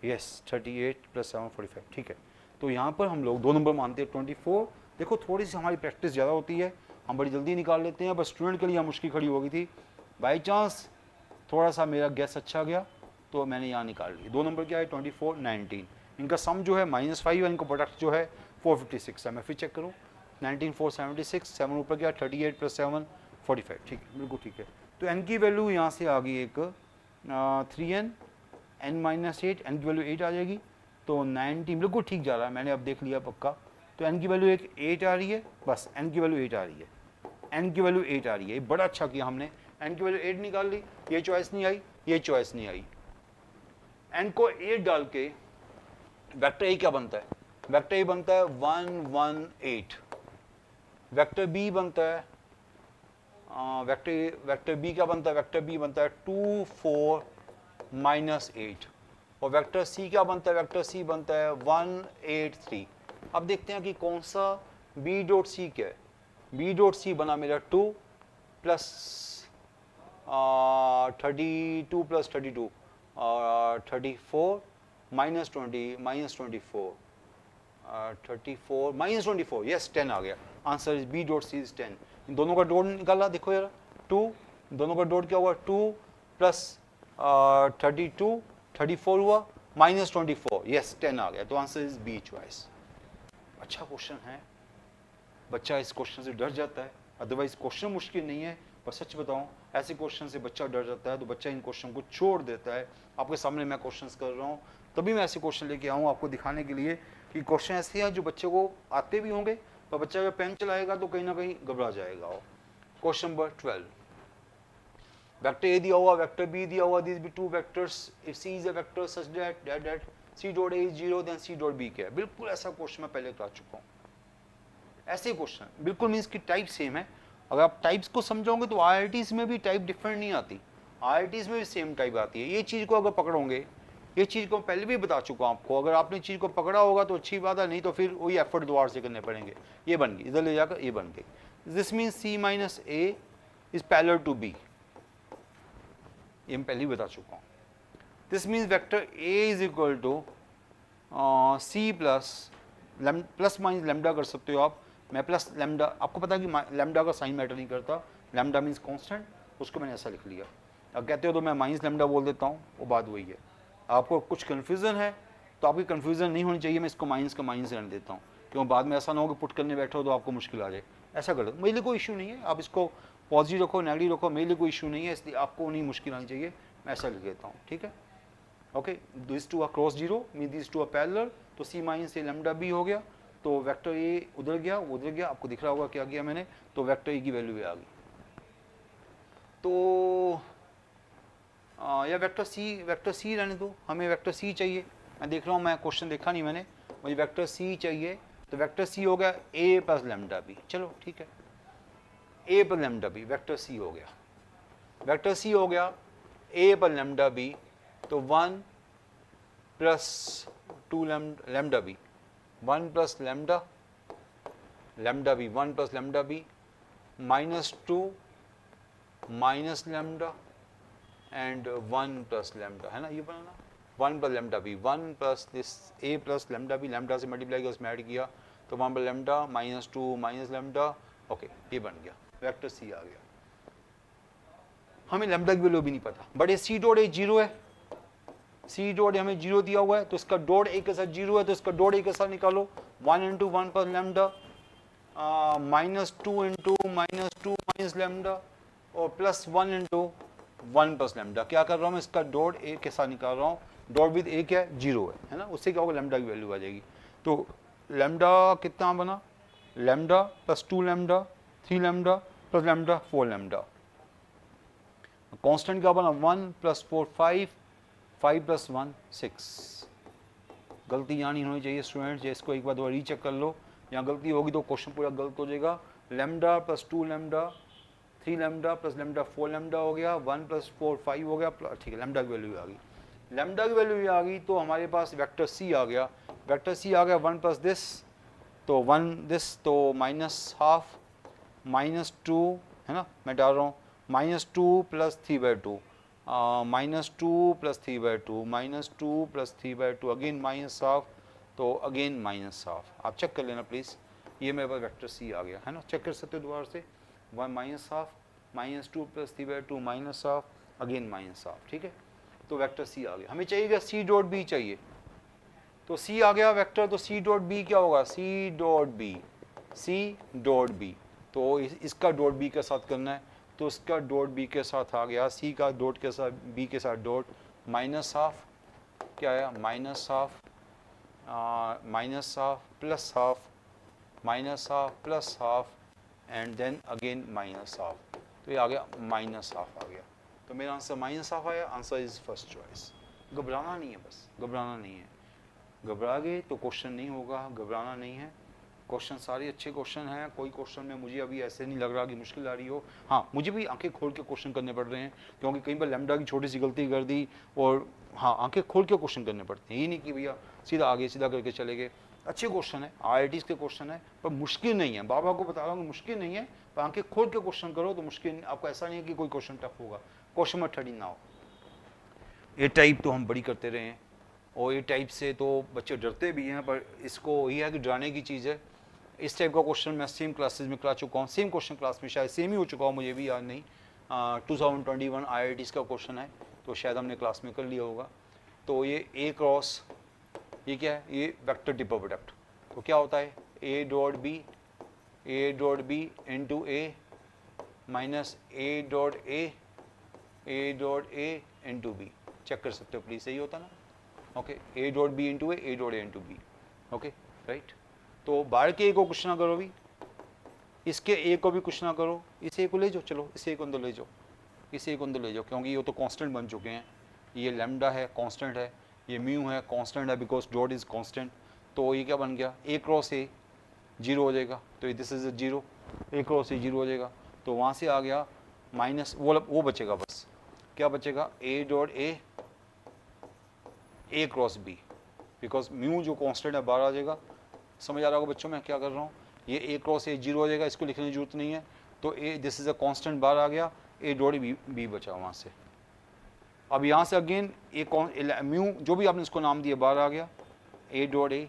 यस 38 + 7 45, ठीक है। तो यहाँ पर हम लोग 2 नंबर मानते हैं 24। देखो थोड़ी सी हमारी प्रैक्टिस ज़्यादा होती है, हम बड़ी जल्दी निकाल लेते हैं, बस स्टूडेंट के लिए मुश्किल खड़ी हो गई थी, बाई चांस थोड़ा सा मेरा गैस अच्छा गया तो मैंने यहाँ निकाल ली। 2 नंबर क्या है 24 19, इनका सम जो है -5 है, इनका प्रोडक्ट जो है 456 है। मैं फिर चेक करूँ, 19 4 76, 7 ऊपर गया, 38 + 7 45, ठीक है बिल्कुल ठीक है। तो n की वैल्यू यहाँ से आ गई एक 3n, n - 8, n की वैल्यू 8 आ जाएगी, तो 19 बिल्कुल ठीक जा रहा है, मैंने अब देख लिया पक्का। तो n की वैल्यू 8 आ रही है, बस n की वैल्यू 8 आ रही है, n की वैल्यू 8 आ रही है, बड़ा अच्छा किया हमने, एन की वैल्यू 8 निकाल ली, ये चॉइस नहीं आई, ये चॉइस नहीं आई। एन को 8 डाल के वेक्टर ए क्या बनता है? वेक्टर ए बनता है 1 1 8। वेक्टर बी बनता है वेक्टर बी क्या बनता है? वेक्टर बी बनता है 2 4 -8। और वेक्टर सी क्या बनता है? वेक्टर सी बनता है 1 8 3। अब देखते हैं कि कौन सा बी डॉट सी क्या है। बी डॉट सी बना मेरा 2 प्लस 32 प्लस 32 और 34 -20 -24 34 -24, यस 10 आ गया। Answer is B dot C is 10। इन दोनों का डॉट निकाला, देखो यार 2, दोनों का डॉट क्या हुआ? 2 प्लस 32 34 हुआ -24, यस 10 आ गया। तो आंसर इज बी चॉइस। अच्छा क्वेश्चन है, बच्चा इस क्वेश्चन से डर जाता है, अदरवाइज क्वेश्चन मुश्किल नहीं है, पर सच बताऊं ऐसे क्वेश्चन से बच्चा डर जाता है, तो बच्चा इन क्वेश्चन को छोड़ देता है। आपके सामने मैं क्वेश्चंस कर रहा हूं, तभी मैं ऐसे क्वेश्चन लेके आऊँ आपको दिखाने के लिए कि क्वेश्चन ऐसे हैं जो बच्चे को आते भी होंगे, पर बच्चा जब पेन चलाएगा तो कहीं ना कहीं घबरा जाएगा। क्वेश्चन नंबर 12, वेक्टर ए दिया हुआ, वेक्टर बी दिया हुआ, this be two vectors, if C is a vector such that C dot A is 0 then C dot B क्या है। बिल्कुल ऐसा क्वेश्चन मैं पहले करा चुका हूँ। ऐसे क्वेश्चन बिल्कुल मीन्स की टाइप सेम है। अगर आप टाइप्स को समझोगे तो आईआईटीज में भी टाइप डिफरेंट नहीं आती, आईआईटीज में भी सेम टाइप आती है। ये चीज़ को अगर पकड़ोगे, ये चीज़ को पहले भी बता चुका हूँ आपको, अगर आपने चीज़ को पकड़ा होगा तो अच्छी बात है, नहीं तो फिर वही एफर्ट दोबारा से करने पड़ेंगे। ये बन गई, इधर ले जाकर ये बन गई। This means C minus A is parallel to B, ये मैं पहले ही बता चुका हूँ। This means vector A is equal to C plus minus lambda कर सकते हो आप। मैं प्लस लेमडा, आपको पता है कि लेमडा का साइन मैटर नहीं करता, लेमडा मीन्स कांस्टेंट, उसको मैंने ऐसा लिख लिया। अब कहते हो तो मैं माइनस लेमडा बोल देता हूँ, वो बात वही है। आपको कुछ कन्फ्यूज़न है तो आपकी कन्फ्यूज़न नहीं होनी चाहिए, मैं इसको माइनस का माइनस रहने देता हूँ, क्यों बाद में ऐसा ना हो कि पुट करने बैठो तो आपको मुश्किल आ जाए। ऐसा कर दो, मेरे लिए कोई इशू नहीं है, आप इसको पॉजिटिव रखो नेगेटिव रखो, मेरे लिए कोई इशू नहीं है, इसलिए आपको नहीं मुश्किल आनी चाहिए, मैं ऐसा लिख देता हूँ, ठीक है। Okay, this two are cross zero mean this two are parallel, तो C minus A lambda B हो गया, तो वेक्टर ए उधर गया, उधर गया, आपको दिख रहा होगा क्या किया मैंने, तो वेक्टर ए की वैल्यू आ गई। तो या वेक्टर सी रहने दो, हमें वेक्टर सी चाहिए। मैं देख रहा हूँ, मैं क्वेश्चन देखा नहीं मैंने, मुझे वेक्टर सी चाहिए, तो वेक्टर सी हो गया ए प्लस लेमडा बी, चलो ठीक है, a plus lambda b vector c हो गया, वेक्टर सी हो गया ए प्लस लेमडा बी, तो 1 plus 2 lambda B, 1 plus lambda B, 1 plus lambda B -2 minus lambda and 1 plus lambda, है ना, ये बनाना 1 plus lambda B, 1 plus this A plus lambda B, lambda से मल्टीप्लाई किया उसमें ऐड किया, तो 1 plus lambda -2 minus lambda, okay ये बन गया, वेक्टर सी आ गया। हमें लेमडा की वैल्यू भी नहीं पता, बट ये सी डॉट ए 0 है, सी डॉट हमें 0 दिया हुआ है, तो इसका डॉट ए के साथ 0 है, तो इसका डॉट ए के साथ निकालो, 1 into 1 plus lambda -2 into -2 minus lambda और प्लस 1 इंटू 1 प्लस लेमडा। क्या कर रहा हूँ मैं, इसका डॉट ए के साथ निकाल रहा हूँ, डॉट विद ए क्या है 0 है ना, उससे क्या होगा लेमडा की वैल्यू आ जाएगी। तो लेमडा कितना बना, lambda plus 2 lambda 3 lambda plus lambda 4 lambda, constant क्या बना 1 प्लस 4 5, 5 प्लस 1 6। गलती यहाँ नहीं होनी चाहिए स्टूडेंट्स, इसको एक बार दोबारा रीचेक कर लो, यहाँ गलती होगी तो क्वेश्चन पूरा गलत हो जाएगा। Lambda plus 2 lambda 3 lambda plus lambda 4 lambda हो गया, 1 प्लस 4 5 हो गया, ठीक है लेमडा की वैल्यू आ गई, लेमडा की वैल्यू आ गई, तो हमारे पास वेक्टर सी आ गया, वेक्टर सी आ गया 1 प्लस दिस, तो 1 दिस, तो -12 -2 है ना, मैं डाल रहा हूँ -2 प्लस 3/2 -2 प्लस 3/2 -2 प्लस 3/2 अगेन -12, तो अगेन -12, आप चेक कर लेना प्लीज़, ये मेरे पास वेक्टर सी आ गया है ना, चेक कर सकते हो दोबारा से, 1 -12 -2 प्लस 3/2 -12 अगेन -12, ठीक है, तो वेक्टर सी आ गया। हमें चाहिए सी डॉट बी चाहिए, तो सी आ गया वेक्टर, तो सी डॉट बी क्या होगा, सी डॉट बी, तो इसका डॉट बी के साथ करना है, तो इसका डॉट बी के साथ आ गया, सी का डॉट के साथ बी के साथ डॉट, -12 क्या आया -12 -12 plus half -12 plus half and then again -12, तो ये आ गया माइनस हाफ आ गया, तो मेरा आंसर माइनस हाफ आया, आंसर इज फर्स्ट चॉइस। घबराना नहीं है, बस घबराना नहीं है, घबरा गए तो क्वेश्चन नहीं होगा, घबराना नहीं है। क्वेश्चन सारे अच्छे क्वेश्चन हैं, कोई क्वेश्चन में मुझे अभी ऐसे नहीं लग रहा कि मुश्किल आ रही हो। हाँ, मुझे भी आंखें खोल के क्वेश्चन करने पड़ रहे हैं, क्योंकि कई बार लैम्डा की छोटी सी गलती कर दी, और हाँ आंखें खोल के क्वेश्चन करने पड़ते हैं, ये नहीं कि भैया सीधा आगे सीधा करके चले गए। अच्छे क्वेश्चन है, IITs के क्वेश्चन है, पर मुश्किल नहीं है, बाबा को बता रहा हूँ मुश्किल नहीं है, पर आंखें खोल के क्वेश्चन करो तो मुश्किल आपको ऐसा नहीं है कि कोई क्वेश्चन टफ होगा। क्वेश्चन में 30 ना हो। ए टाइप तो हम बड़ी करते रहे हैं, और ए टाइप से तो बच्चे डरते भी हैं, पर इसको ये है कि डराने की चीज़ है। इस टाइप का क्वेश्चन मैं सेम क्लासेस में करा चुका हूँ, सेम क्वेश्चन क्लास में शायद सेम ही हो चुका हूँ, मुझे भी याद नहीं। 2021 IITs का क्वेश्चन है, तो शायद हमने क्लास में कर लिया होगा। तो ये ए क्रॉस, ये क्या है, ये वेक्टर डिपर प्रोडक्ट, तो क्या होता है A dot B into A minus A dot A into B. Check कर सकते हो प्लीज, सही होता ना, okay, A dot B into A dot A into B, okay right. तो बाहर के ए को कुछ ना करो भी, इसके ए को भी कुछ ना करो, इस ए को ले जाओ, चलो इस ए को अंदर ले जाओ, इस ए को अंदर ले जाओ, क्योंकि ये तो कांस्टेंट बन चुके हैं, ये लैम्डा है कांस्टेंट है, ये म्यू है कांस्टेंट है, बिकॉज डॉट इज कांस्टेंट। तो ये क्या बन गया, ए क्रॉस ए जीरो हो जाएगा, तो this is zero, A cross A zero हो जाएगा, तो वहाँ से आ गया माइनस, वो बचेगा बस, क्या बचेगा, A dot A cross B, because mu जो कांस्टेंट है बाहर आ जाएगा। समझ आ रहा होगा बच्चों मैं क्या कर रहा हूँ, ये ए क्रॉस ए जीरो हो जाएगा, इसको लिखने की जरूरत नहीं है, तो ए दिस इज अ कांस्टेंट बाहर आ गया, ए डॉट बी बचा वहाँ से। अब यहाँ से अगेन ए म्यू जो भी आपने इसको नाम दिया बाहर आ गया, ए डॉट ए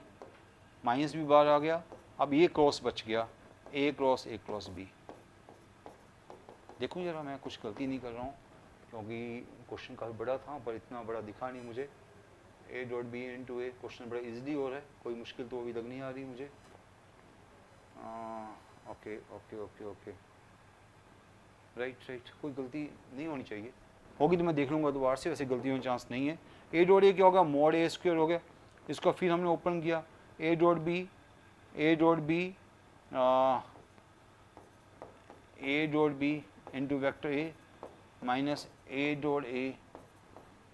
माइनस भी बाहर आ गया, अब ये क्रॉस बच गया, ए क्रॉस बी। देखो जरा मैं कुछ गलती नहीं कर रहा हूँ, क्योंकि क्वेश्चन काफ़ी बड़ा था पर इतना बड़ा दिखा नहीं मुझे। A dot B into A, question बड़ा इजीली हो रहा है, कोई मुश्किल तो अभी तक नहीं आ रही मुझे। Okay okay okay okay right, कोई गलती नहीं होनी चाहिए, होगी तो मैं देख लूँगा दोबारा से, वैसे गलती होने चांस नहीं है। ए डॉट ए क्या होगा, मॉड ए स्क्वायर हो गया, इसका फिर हमने ओपन किया, A dot B into vector A minus A dot A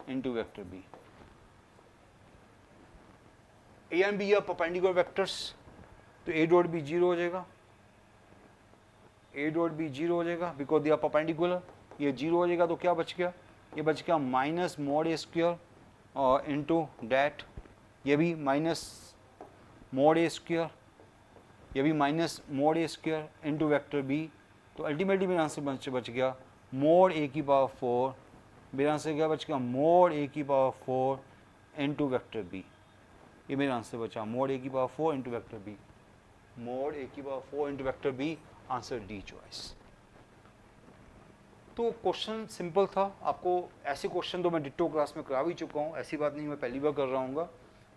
into vector B. A and B are perpendicular vectors, तो ए डॉट बी जीरो हो जाएगा, ए डॉट बी जीरो हो जाएगा बिकॉज दे आर परपेंडिकुलर, ये zero हो जाएगा, तो क्या बच गया, ये बच गया minus mod A square into that, ये भी माइनस मॉड ए स्क्वायर, ये भी माइनस मॉड ए स्क्वायर इंटू वैक्टर बी। तो अल्टीमेटली मेरा आंसर बच गया मॉड ए की पावर 4, मेरा आंसर क्या बच गया, मॉड ए की पावर 4 इंटू वैक्टर बी। ये मेरा आंसर बचा मॉड ए की power 4 into vector b, mod a की power 4 into vector b, answer d choice. तो क्वेश्चन सिंपल था, आपको ऐसे क्वेश्चन तो मैं डिट्टो क्लास में करा भी चुका हूँ, ऐसी बात नहीं मैं पहली बार कर रहा हूँ।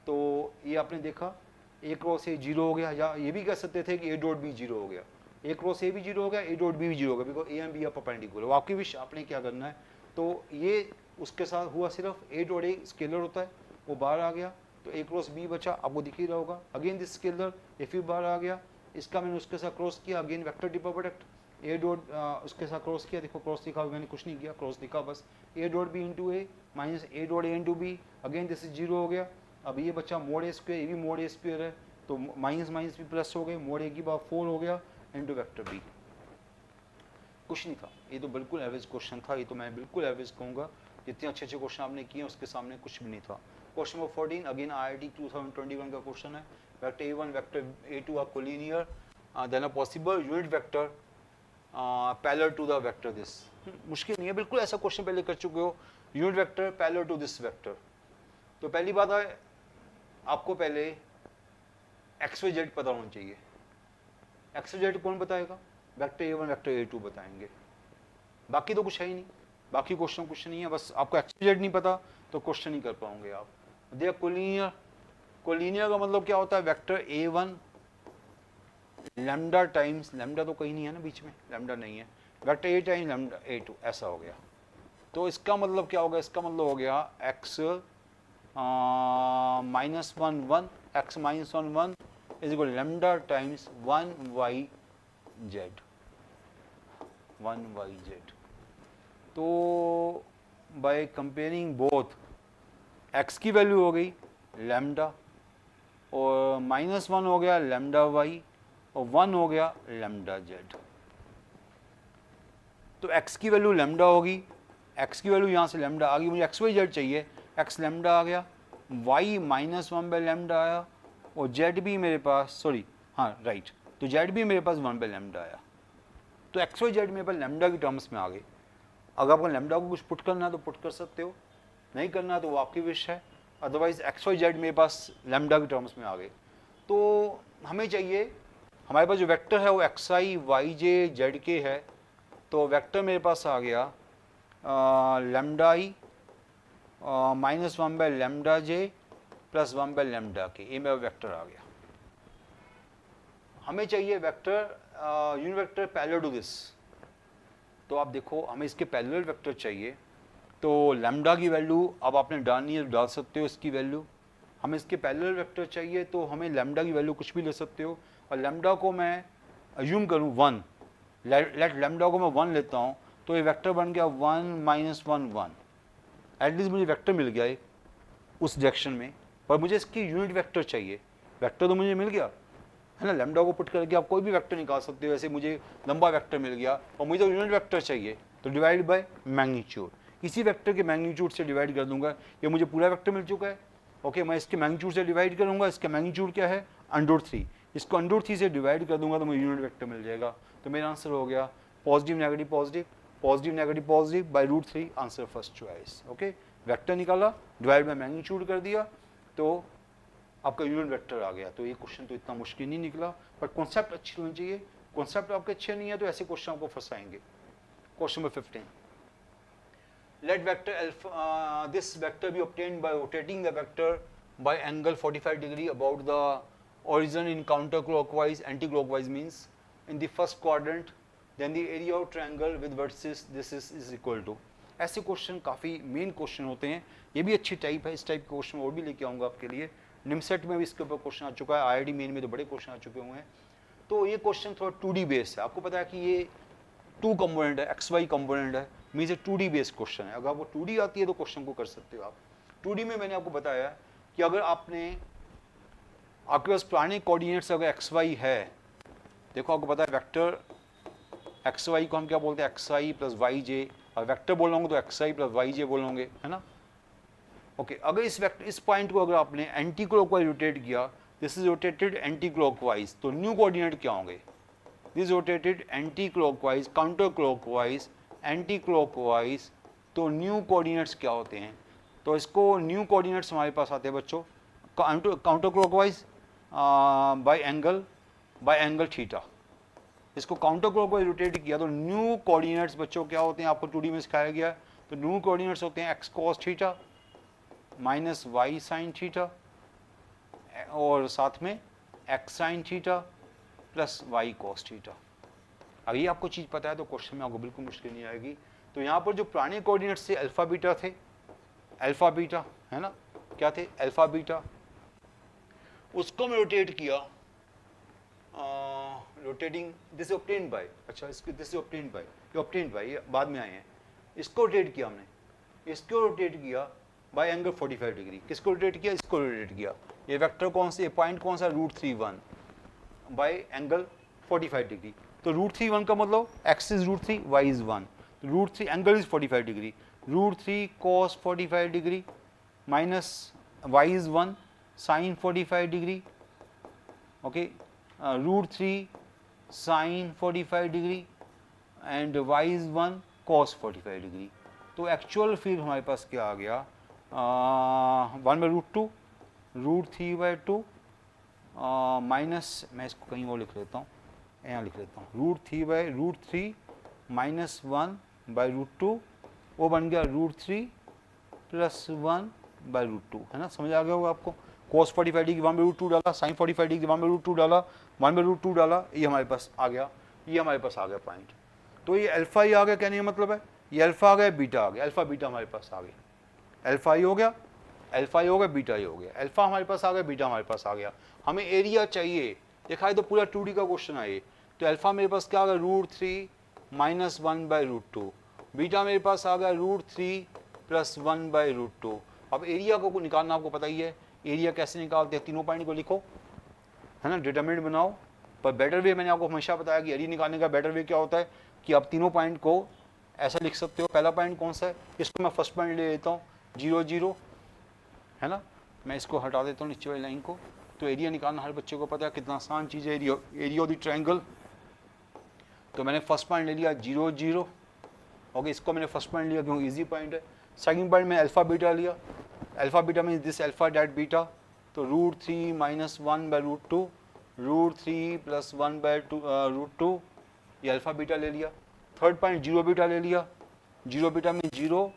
तो ये आपने देखा ए क्रॉस ए जीरो हो गया, या ये भी कह सकते थे कि ए डॉट बी जीरो हो गया, ए क्रॉस ए भी जीरो हो गया, ए डॉट बी भी जीरो हो गया, because A and B are perpendicular. आपकी विश आपने क्या करना है, तो ये उसके साथ हुआ, सिर्फ ए डॉट ए स्केलर होता है, वो बाहर आ गया, तो ए क्रॉस बी बचा, आपको दिख ही रहा होगा। अगेन दिस स्केलर ए फिर बाहर आ गया, इसका मैंने उसके साथ क्रॉस किया, again vector triple product, A dot उसके साथ क्रॉस किया, देखो क्रॉस लिखा, मैंने कुछ नहीं किया, क्रॉस लिखा बस, A dot B into A minus A dot A into B, again this is zero हो गया। अब ये बच्चा मोड ए स्क्वायर, ये भी मोड ए स्क्वायर है, तो माइनस माइनस भी प्लस हो गए, मोड ए की बार 4 हो गया इंटू वैक्टर बी। कुछ नहीं था, ये तो बिल्कुल एवरेज क्वेश्चन था, ये तो मैं बिल्कुल एवरेज कहूँगा, जितने अच्छे अच्छे क्वेश्चन आपने किए उसके सामने कुछ भी नहीं था। क्वेश्चन नंबर 14 अगेन IIT 2021 का क्वेश्चन है, vector A1 vector A2 are collinear, then a possible unit vector parallel to the vector this. मुश्किल नहीं है, बिल्कुल ऐसा क्वेश्चन पहले कर चुके हो, unit vector parallel to this vector. तो पहली बात है आपको पहले एक्स वाई जेड पता होना चाहिए, एक्स वाई जेड कौन बताएगा, वेक्टर A1 वेक्टर A2 बताएंगे, बाकी तो कुछ है ही नहीं, बाकी क्वेश्चन कुछ नहीं है, बस आपको एक्स वाई जेड नहीं पता तो क्वेश्चन नहीं कर पाओगे आप। देखिए कोलिनियर, कोलिनियर का मतलब क्या होता है, vector A1 lambda times, lambda तो कहीं नहीं है ना बीच में, लैम्डा नहीं है, vector A times lambda A2 ऐसा हो गया। तो इसका मतलब क्या होगा, इसका मतलब हो गया x minus 1 1, x minus 1 1 is equal lambda times 1 y z। 1yz। तो बाय कंपेयरिंग बोथ x की वैल्यू हो गई लैम्डा और -1 हो गया लैम्डा y और 1 हो गया लैम्डा z। तो x की वैल्यू लैम्डा होगी, x की वैल्यू यहाँ से लैम्डा आ गई, मुझे एक्स वाई जेड चाहिए, x लैम्डा आ गया, y -1 बाय लैम्डा आया और z भी मेरे पास, सॉरी हाँ राइट, तो z भी मेरे पास 1 बाय लैम्डा आया। तो एक्स वाई जेड मेरे पास लैम्डा की टर्म्स में आ गए। अगर आपको लैम्डा को कुछ पुट करना है तो पुट कर सकते हो, नहीं करना तो वो आपकी विश है, अदरवाइज एक्स वाई जेड मेरे पास लैम्डा की टर्म्स में आ गए। तो हमें चाहिए, हमारे पास जो वेक्टर है वो X I Y J Z के है, तो वेक्टर मेरे पास आ गया lambda I -1 by lambda J plus 1 by lambda K, ये मेरा वेक्टर आ गया। हमें चाहिए vector unit vector parallel to this. तो आप देखो हमें इसके पैरेलल वेक्टर चाहिए, तो लैम्डा की वैल्यू अब आपने डालनी है तो डाल सकते हो इसकी वैल्यू। हमें इसके पैरेलल वेक्टर चाहिए तो हमें लैम्डा की वैल्यू कुछ भी ले सकते हो, और लैम्डा को मैं अज्यूम करूँ 1, लेट लैम्डा को मैं 1 लेता हूँ, तो ये वेक्टर बन गया 1 -1 1। एटलीस्ट मुझे वेक्टर मिल गया एक उस डायरेक्शन में, पर मुझे इसकी यूनिट वेक्टर चाहिए। वेक्टर तो मुझे मिल गया है ना, लैम्डा को पुट करके आप कोई भी वेक्टर निकाल सकते हो, ऐसे मुझे लंबा वेक्टर मिल गया और मुझे तो यूनिट वेक्टर चाहिए, तो डिवाइड बाय मैग्नीट्यूड, इसी वेक्टर के मैग्नीट्यूड से डिवाइड कर दूंगा। ये मुझे पूरा वेक्टर मिल चुका है, ओके, मैं इसके मैग्नीट्यूड से डिवाइड करूंगा, इसका मैग्नीट्यूड क्या है √3, इसको √3 से डिवाइड कर दूंगा तो मुझे यूनिट वेक्टर मिल जाएगा। तो मेरा आंसर हो गया positive negative positive, positive negative positive by √3, answer first choice. Okay, vector निकाला, डिवाइड बाय मैग्नीट्यूड कर दिया, तो आपका यूनिट वेक्टर आ गया। तो ये क्वेश्चन तो इतना मुश्किल नहीं निकला, पर कॉन्सेप्ट अच्छी होनी चाहिए। कॉन्सेप्ट आपके अच्छे नहीं है तो ऐसे क्वेश्चन आपको फंसाएंगे। Question number 15, let vector alpha, this vector be obtained by rotating the vector by angle 45 degree about the origin in counterclockwise, anti-clockwise means in the first quadrant, then the area of triangle with vertices this is equal to। ऐसे question काफ़ी main question होते हैं, ये भी अच्छी type है, इस type के क्वेश्चन और भी लेके आऊँगा आपके लिए। निमसेट में भी इसके ऊपर क्वेश्चन आ चुका है, IIT मेन में तो बड़े क्वेश्चन आ चुके हुए हैं। तो ये क्वेश्चन थोड़ा 2D बेस्ड है, आपको पता है कि ये 2 कंपोनेंट है, XY कंपोनेंट है, मीन्स 2D बेस्ड क्वेश्चन है। अगर आपको 2D आती है तो क्वेश्चन को कर सकते हो आप। 2D में मैंने आपको बताया कि अगर आपके पास पुराने कोऑर्डिनेट्स अगर XY है, देखो आपको पता है वेक्टर XY को हम क्या बोलते हैं, XI प्लस YJ, और वेक्टर बोलोगे तो XI प्लस YJ बोलोगे, है ना। ओके, अगर इस पॉइंट को अगर आपने एंटी क्लॉकवाइज रोटेट किया, this is rotated anti clockwise, तो न्यू कोऑर्डिनेट क्या होंगे, this rotated anti clockwise, counter clockwise, anti clockwise, तो न्यू कोऑर्डिनेट्स क्या होते हैं। तो इसको न्यू कोऑर्डिनेट्स हमारे पास आते हैं बच्चों, counter clockwise bye angle theta. इसको काउंटर क्लॉकवाइज रोटेट किया तो न्यू कोऑर्डिनेट्स बच्चों क्या होते हैं, आपको 2D में सिखाया गया। तो न्यू कोऑर्डिनेट्स होते हैं x cos theta minus y sin theta और साथ में x sin theta plus y cos theta. अगर ये आपको चीज़ पता है तो क्वेश्चन में आपको बिल्कुल मुश्किल नहीं आएगी। तो यहाँ पर जो पुराने कोऑर्डिनेट्स थे अल्फा बीटा थे, अल्फा बीटा है ना, क्या थे अल्फा बीटा, उसको मैं रोटेट किया, रोटेटिंग दिस ऑब्टेन्ड बाय, अच्छा इसको दिस ऑब्टेन्ड बाय, ये ऑब्टेन्ड बाय ये बाद में आए हैं, इसको रोटेट किया हमने, इसको रोटेट किया बाय एंगल 45 डिग्री। किसको रोटेट किया, इसको रोटेट किया। ये वेक्टर कौन से, पॉइंट कौन सा, √3 बाय एंगल 45 डिग्री। तो √3 का मतलब x is √3, y is 1, √3 angle is 45 degree, √3 cos 45 degree minus y is 1 sin 45 degree, okay, √3 sin 45 degree and y is 1 cos 45 degree. तो एक्चुअल फिर हमारे पास क्या आ गया, 1/√2 √3/2 माइनस, मैं इसको कहीं और लिख लेता हूँ, यहाँ लिख लेता हूँ, √3 माइनस 1/√2, वो बन गया √3 प्लस 1/√2, है ना, समझ आ गया होगा आपको। cos 45 डिग्री 1/√2 डाला, sin 45 डिग्री 1/√2 डाला, 1/√2 डाला, ये हमारे पास आ गया, ये हमारे पास आ गया पॉइंट। तो ये अल्फा ही आ गया, कहने का मतलब है ये अल्फा आ गया, बीटा आ गया, अल्फा बीटा हमारे पास आ गया, अल्फा ही हो गया, अल्फा ही हो गया, बीटा ही हो गया, अल्फा हमारे पास आ गया, बीटा हमारे पास आ गया। हमें एरिया चाहिए, देखा है तो पूरा 2D का क्वेश्चन है ये। तो अल्फा मेरे पास क्या आ गया, √3 -1/√2, बीटा मेरे पास आ गया √3 + 1/√2। अब एरिया को निकालना आपको पता ही है, एरिया कैसे निकालते हैं, तीनों पॉइंट को लिखो, है ना, डिटरमिनेंट बनाओ। पर बेटर वे मैंने आपको हमेशा बताया कि एरिया निकालने का बेटर वे क्या होता है कि आप तीनों पॉइंट को ऐसा लिख सकते हो। पहला पॉइंट कौन सा है, इसको मैं फर्स्ट पॉइंट ले लेता हूँ 0 0, है ना, मैं इसको हटा देता हूँ नीचे वाली लाइन को। तो एरिया निकालना हर बच्चे को पता है कितना आसान चीज़ है, एरिया ऑफ द ट्रायंगल। तो मैंने फर्स्ट पॉइंट ले लिया 0 0, ओके, इसको मैंने फर्स्ट पॉइंट लिया क्योंकि इजी पॉइंट है। सेकंड पॉइंट में अल्फा बीटा लिया, alpha beta means this alpha that beta, तो √3 - 1/√2, √3 + 1/√2, ये अल्फा बीटा ले लिया। थर्ड पॉइंट 0 बीटा ले लिया, 0 बीटा में 0,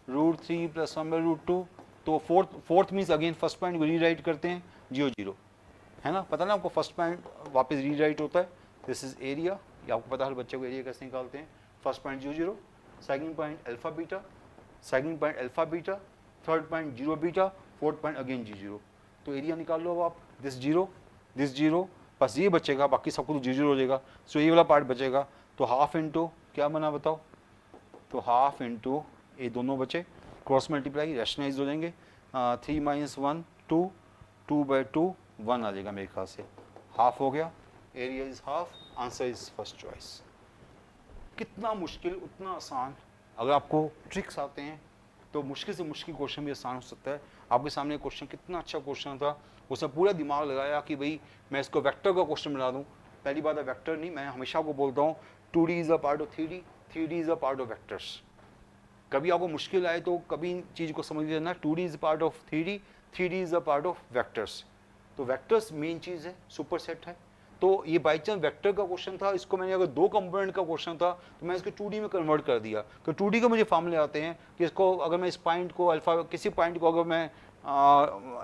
√3 + 1/√2। तो fourth means again first point को रीराइट करते हैं 0 0, है ना, पता ना आपको फर्स्ट पॉइंट वापस रीराइट होता है। दिस इज एरिया, ये आपको पता है हर बच्चे को एरिया कैसे निकालते हैं। First point 0 0, second point alpha beta, second point alpha beta, third point 0 beta, fourth point again 0 0। तो एरिया निकाल लो अब आप, दिस 0, बस ये बचेगा, बाकी सब कुछ 0 0 हो जाएगा। सो ये वाला पार्ट बचेगा। तो हाफ इंटू क्या बना बताओ, तो हाफ इंटू ये दोनों बचे, क्रॉस मल्टीप्लाई रैशनलाइज हो जाएंगे। 3 - 1 2, 2/2 1 आ जाएगा मेरे ख्याल से, हाफ हो गया, area is half, answer is first choice. कितना मुश्किल उतना आसान, अगर आपको ट्रिक्स आते हैं तो मुश्किल से मुश्किल क्वेश्चन भी आसान हो सकता है। आपके सामने क्वेश्चन कितना अच्छा क्वेश्चन था, उसमें पूरा दिमाग लगाया कि भाई मैं इसको वेक्टर का क्वेश्चन बना दूं। पहली बात है वेक्टर नहीं, मैं हमेशा आपको बोलता हूँ 2D is a part of 3D, 3D is a part of vectors. कभी आपको मुश्किल आए तो कभी इन चीज़ को समझ लेना, 2D is a part of 3D, 3D is a part of vectors. तो वेक्टर्स मेन चीज़ है, सुपर सेट है। तो ये बाई चांस वेक्टर का क्वेश्चन था, इसको मैंने अगर 2 कंपोनेंट का क्वेश्चन था तो मैं इसको 2D में कन्वर्ट कर दिया। तो 2D के मुझे फार्मूले आते हैं कि इसको अगर मैं इस पॉइंट को अल्फा, किसी पॉइंट को अगर मैं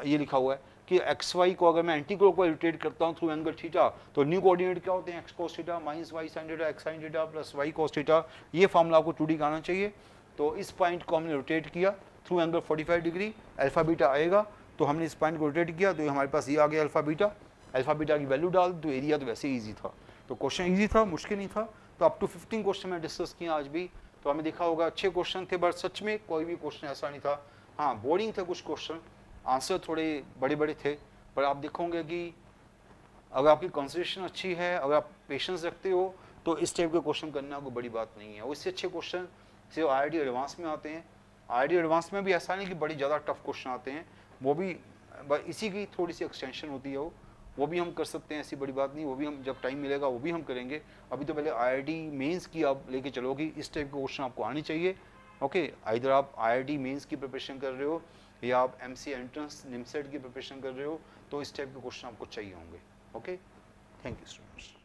ये लिखा हुआ है कि XY को अगर मैं एंटी क्लॉकवाइज रोटेट करता हूँ थ्रू एंगल थीटा, तो न्यू कोऑर्डिनेट क्या होते हैं, x cos theta minus y sin theta x sin theta plus y cos theta. ये फार्मूला आपको 2D का आना चाहिए। तो इस पॉइंट को हमने रोटेट किया through angle 45 degree, alpha beta आएगा, तो हमने इस पॉइंट को रोटेट किया तो हमारे पास ये आ गया अल्फा बीटा की वैल्यू डाल, तो एरिया तो वैसे ही ईजी था। तो क्वेश्चन ईजी था, मुश्किल नहीं था। तो अप टू 15 क्वेश्चन में डिस्कस किया आज भी, तो हमें देखा होगा अच्छे क्वेश्चन थे, बट सच में कोई भी क्वेश्चन ऐसा नहीं था। हाँ बोरिंग थे कुछ क्वेश्चन, आंसर थोड़े बड़े बड़े थे, पर आप देखोगे कि अगर आपकी कंसंट्रेशन अच्छी है, अगर आप पेशेंस रखते हो, तो इस टाइप के क्वेश्चन करना कोई बड़ी बात नहीं है। और इससे अच्छे क्वेश्चन सिर्फ IIT एडवांस में आते हैं। IIT एडवांस में भी ऐसा नहीं कि बड़ी ज़्यादा टफ क्वेश्चन आते हैं, वो भी इसी की थोड़ी सी एक्सटेंशन होती है, वो भी हम कर सकते हैं, ऐसी बड़ी बात नहीं, वो भी हम जब टाइम मिलेगा वो भी हम करेंगे। अभी तो पहले IIT मेंस की आप लेके चलोगी, इस टाइप के क्वेश्चन आपको आने चाहिए। ओके, इधर आप IIT मेंस की प्रिपरेशन कर रहे हो या आप MC एंट्रेंस निमसेट की प्रिपरेशन कर रहे हो, तो इस टाइप के क्वेश्चन आपको चाहिए होंगे। Okay, thank you so much.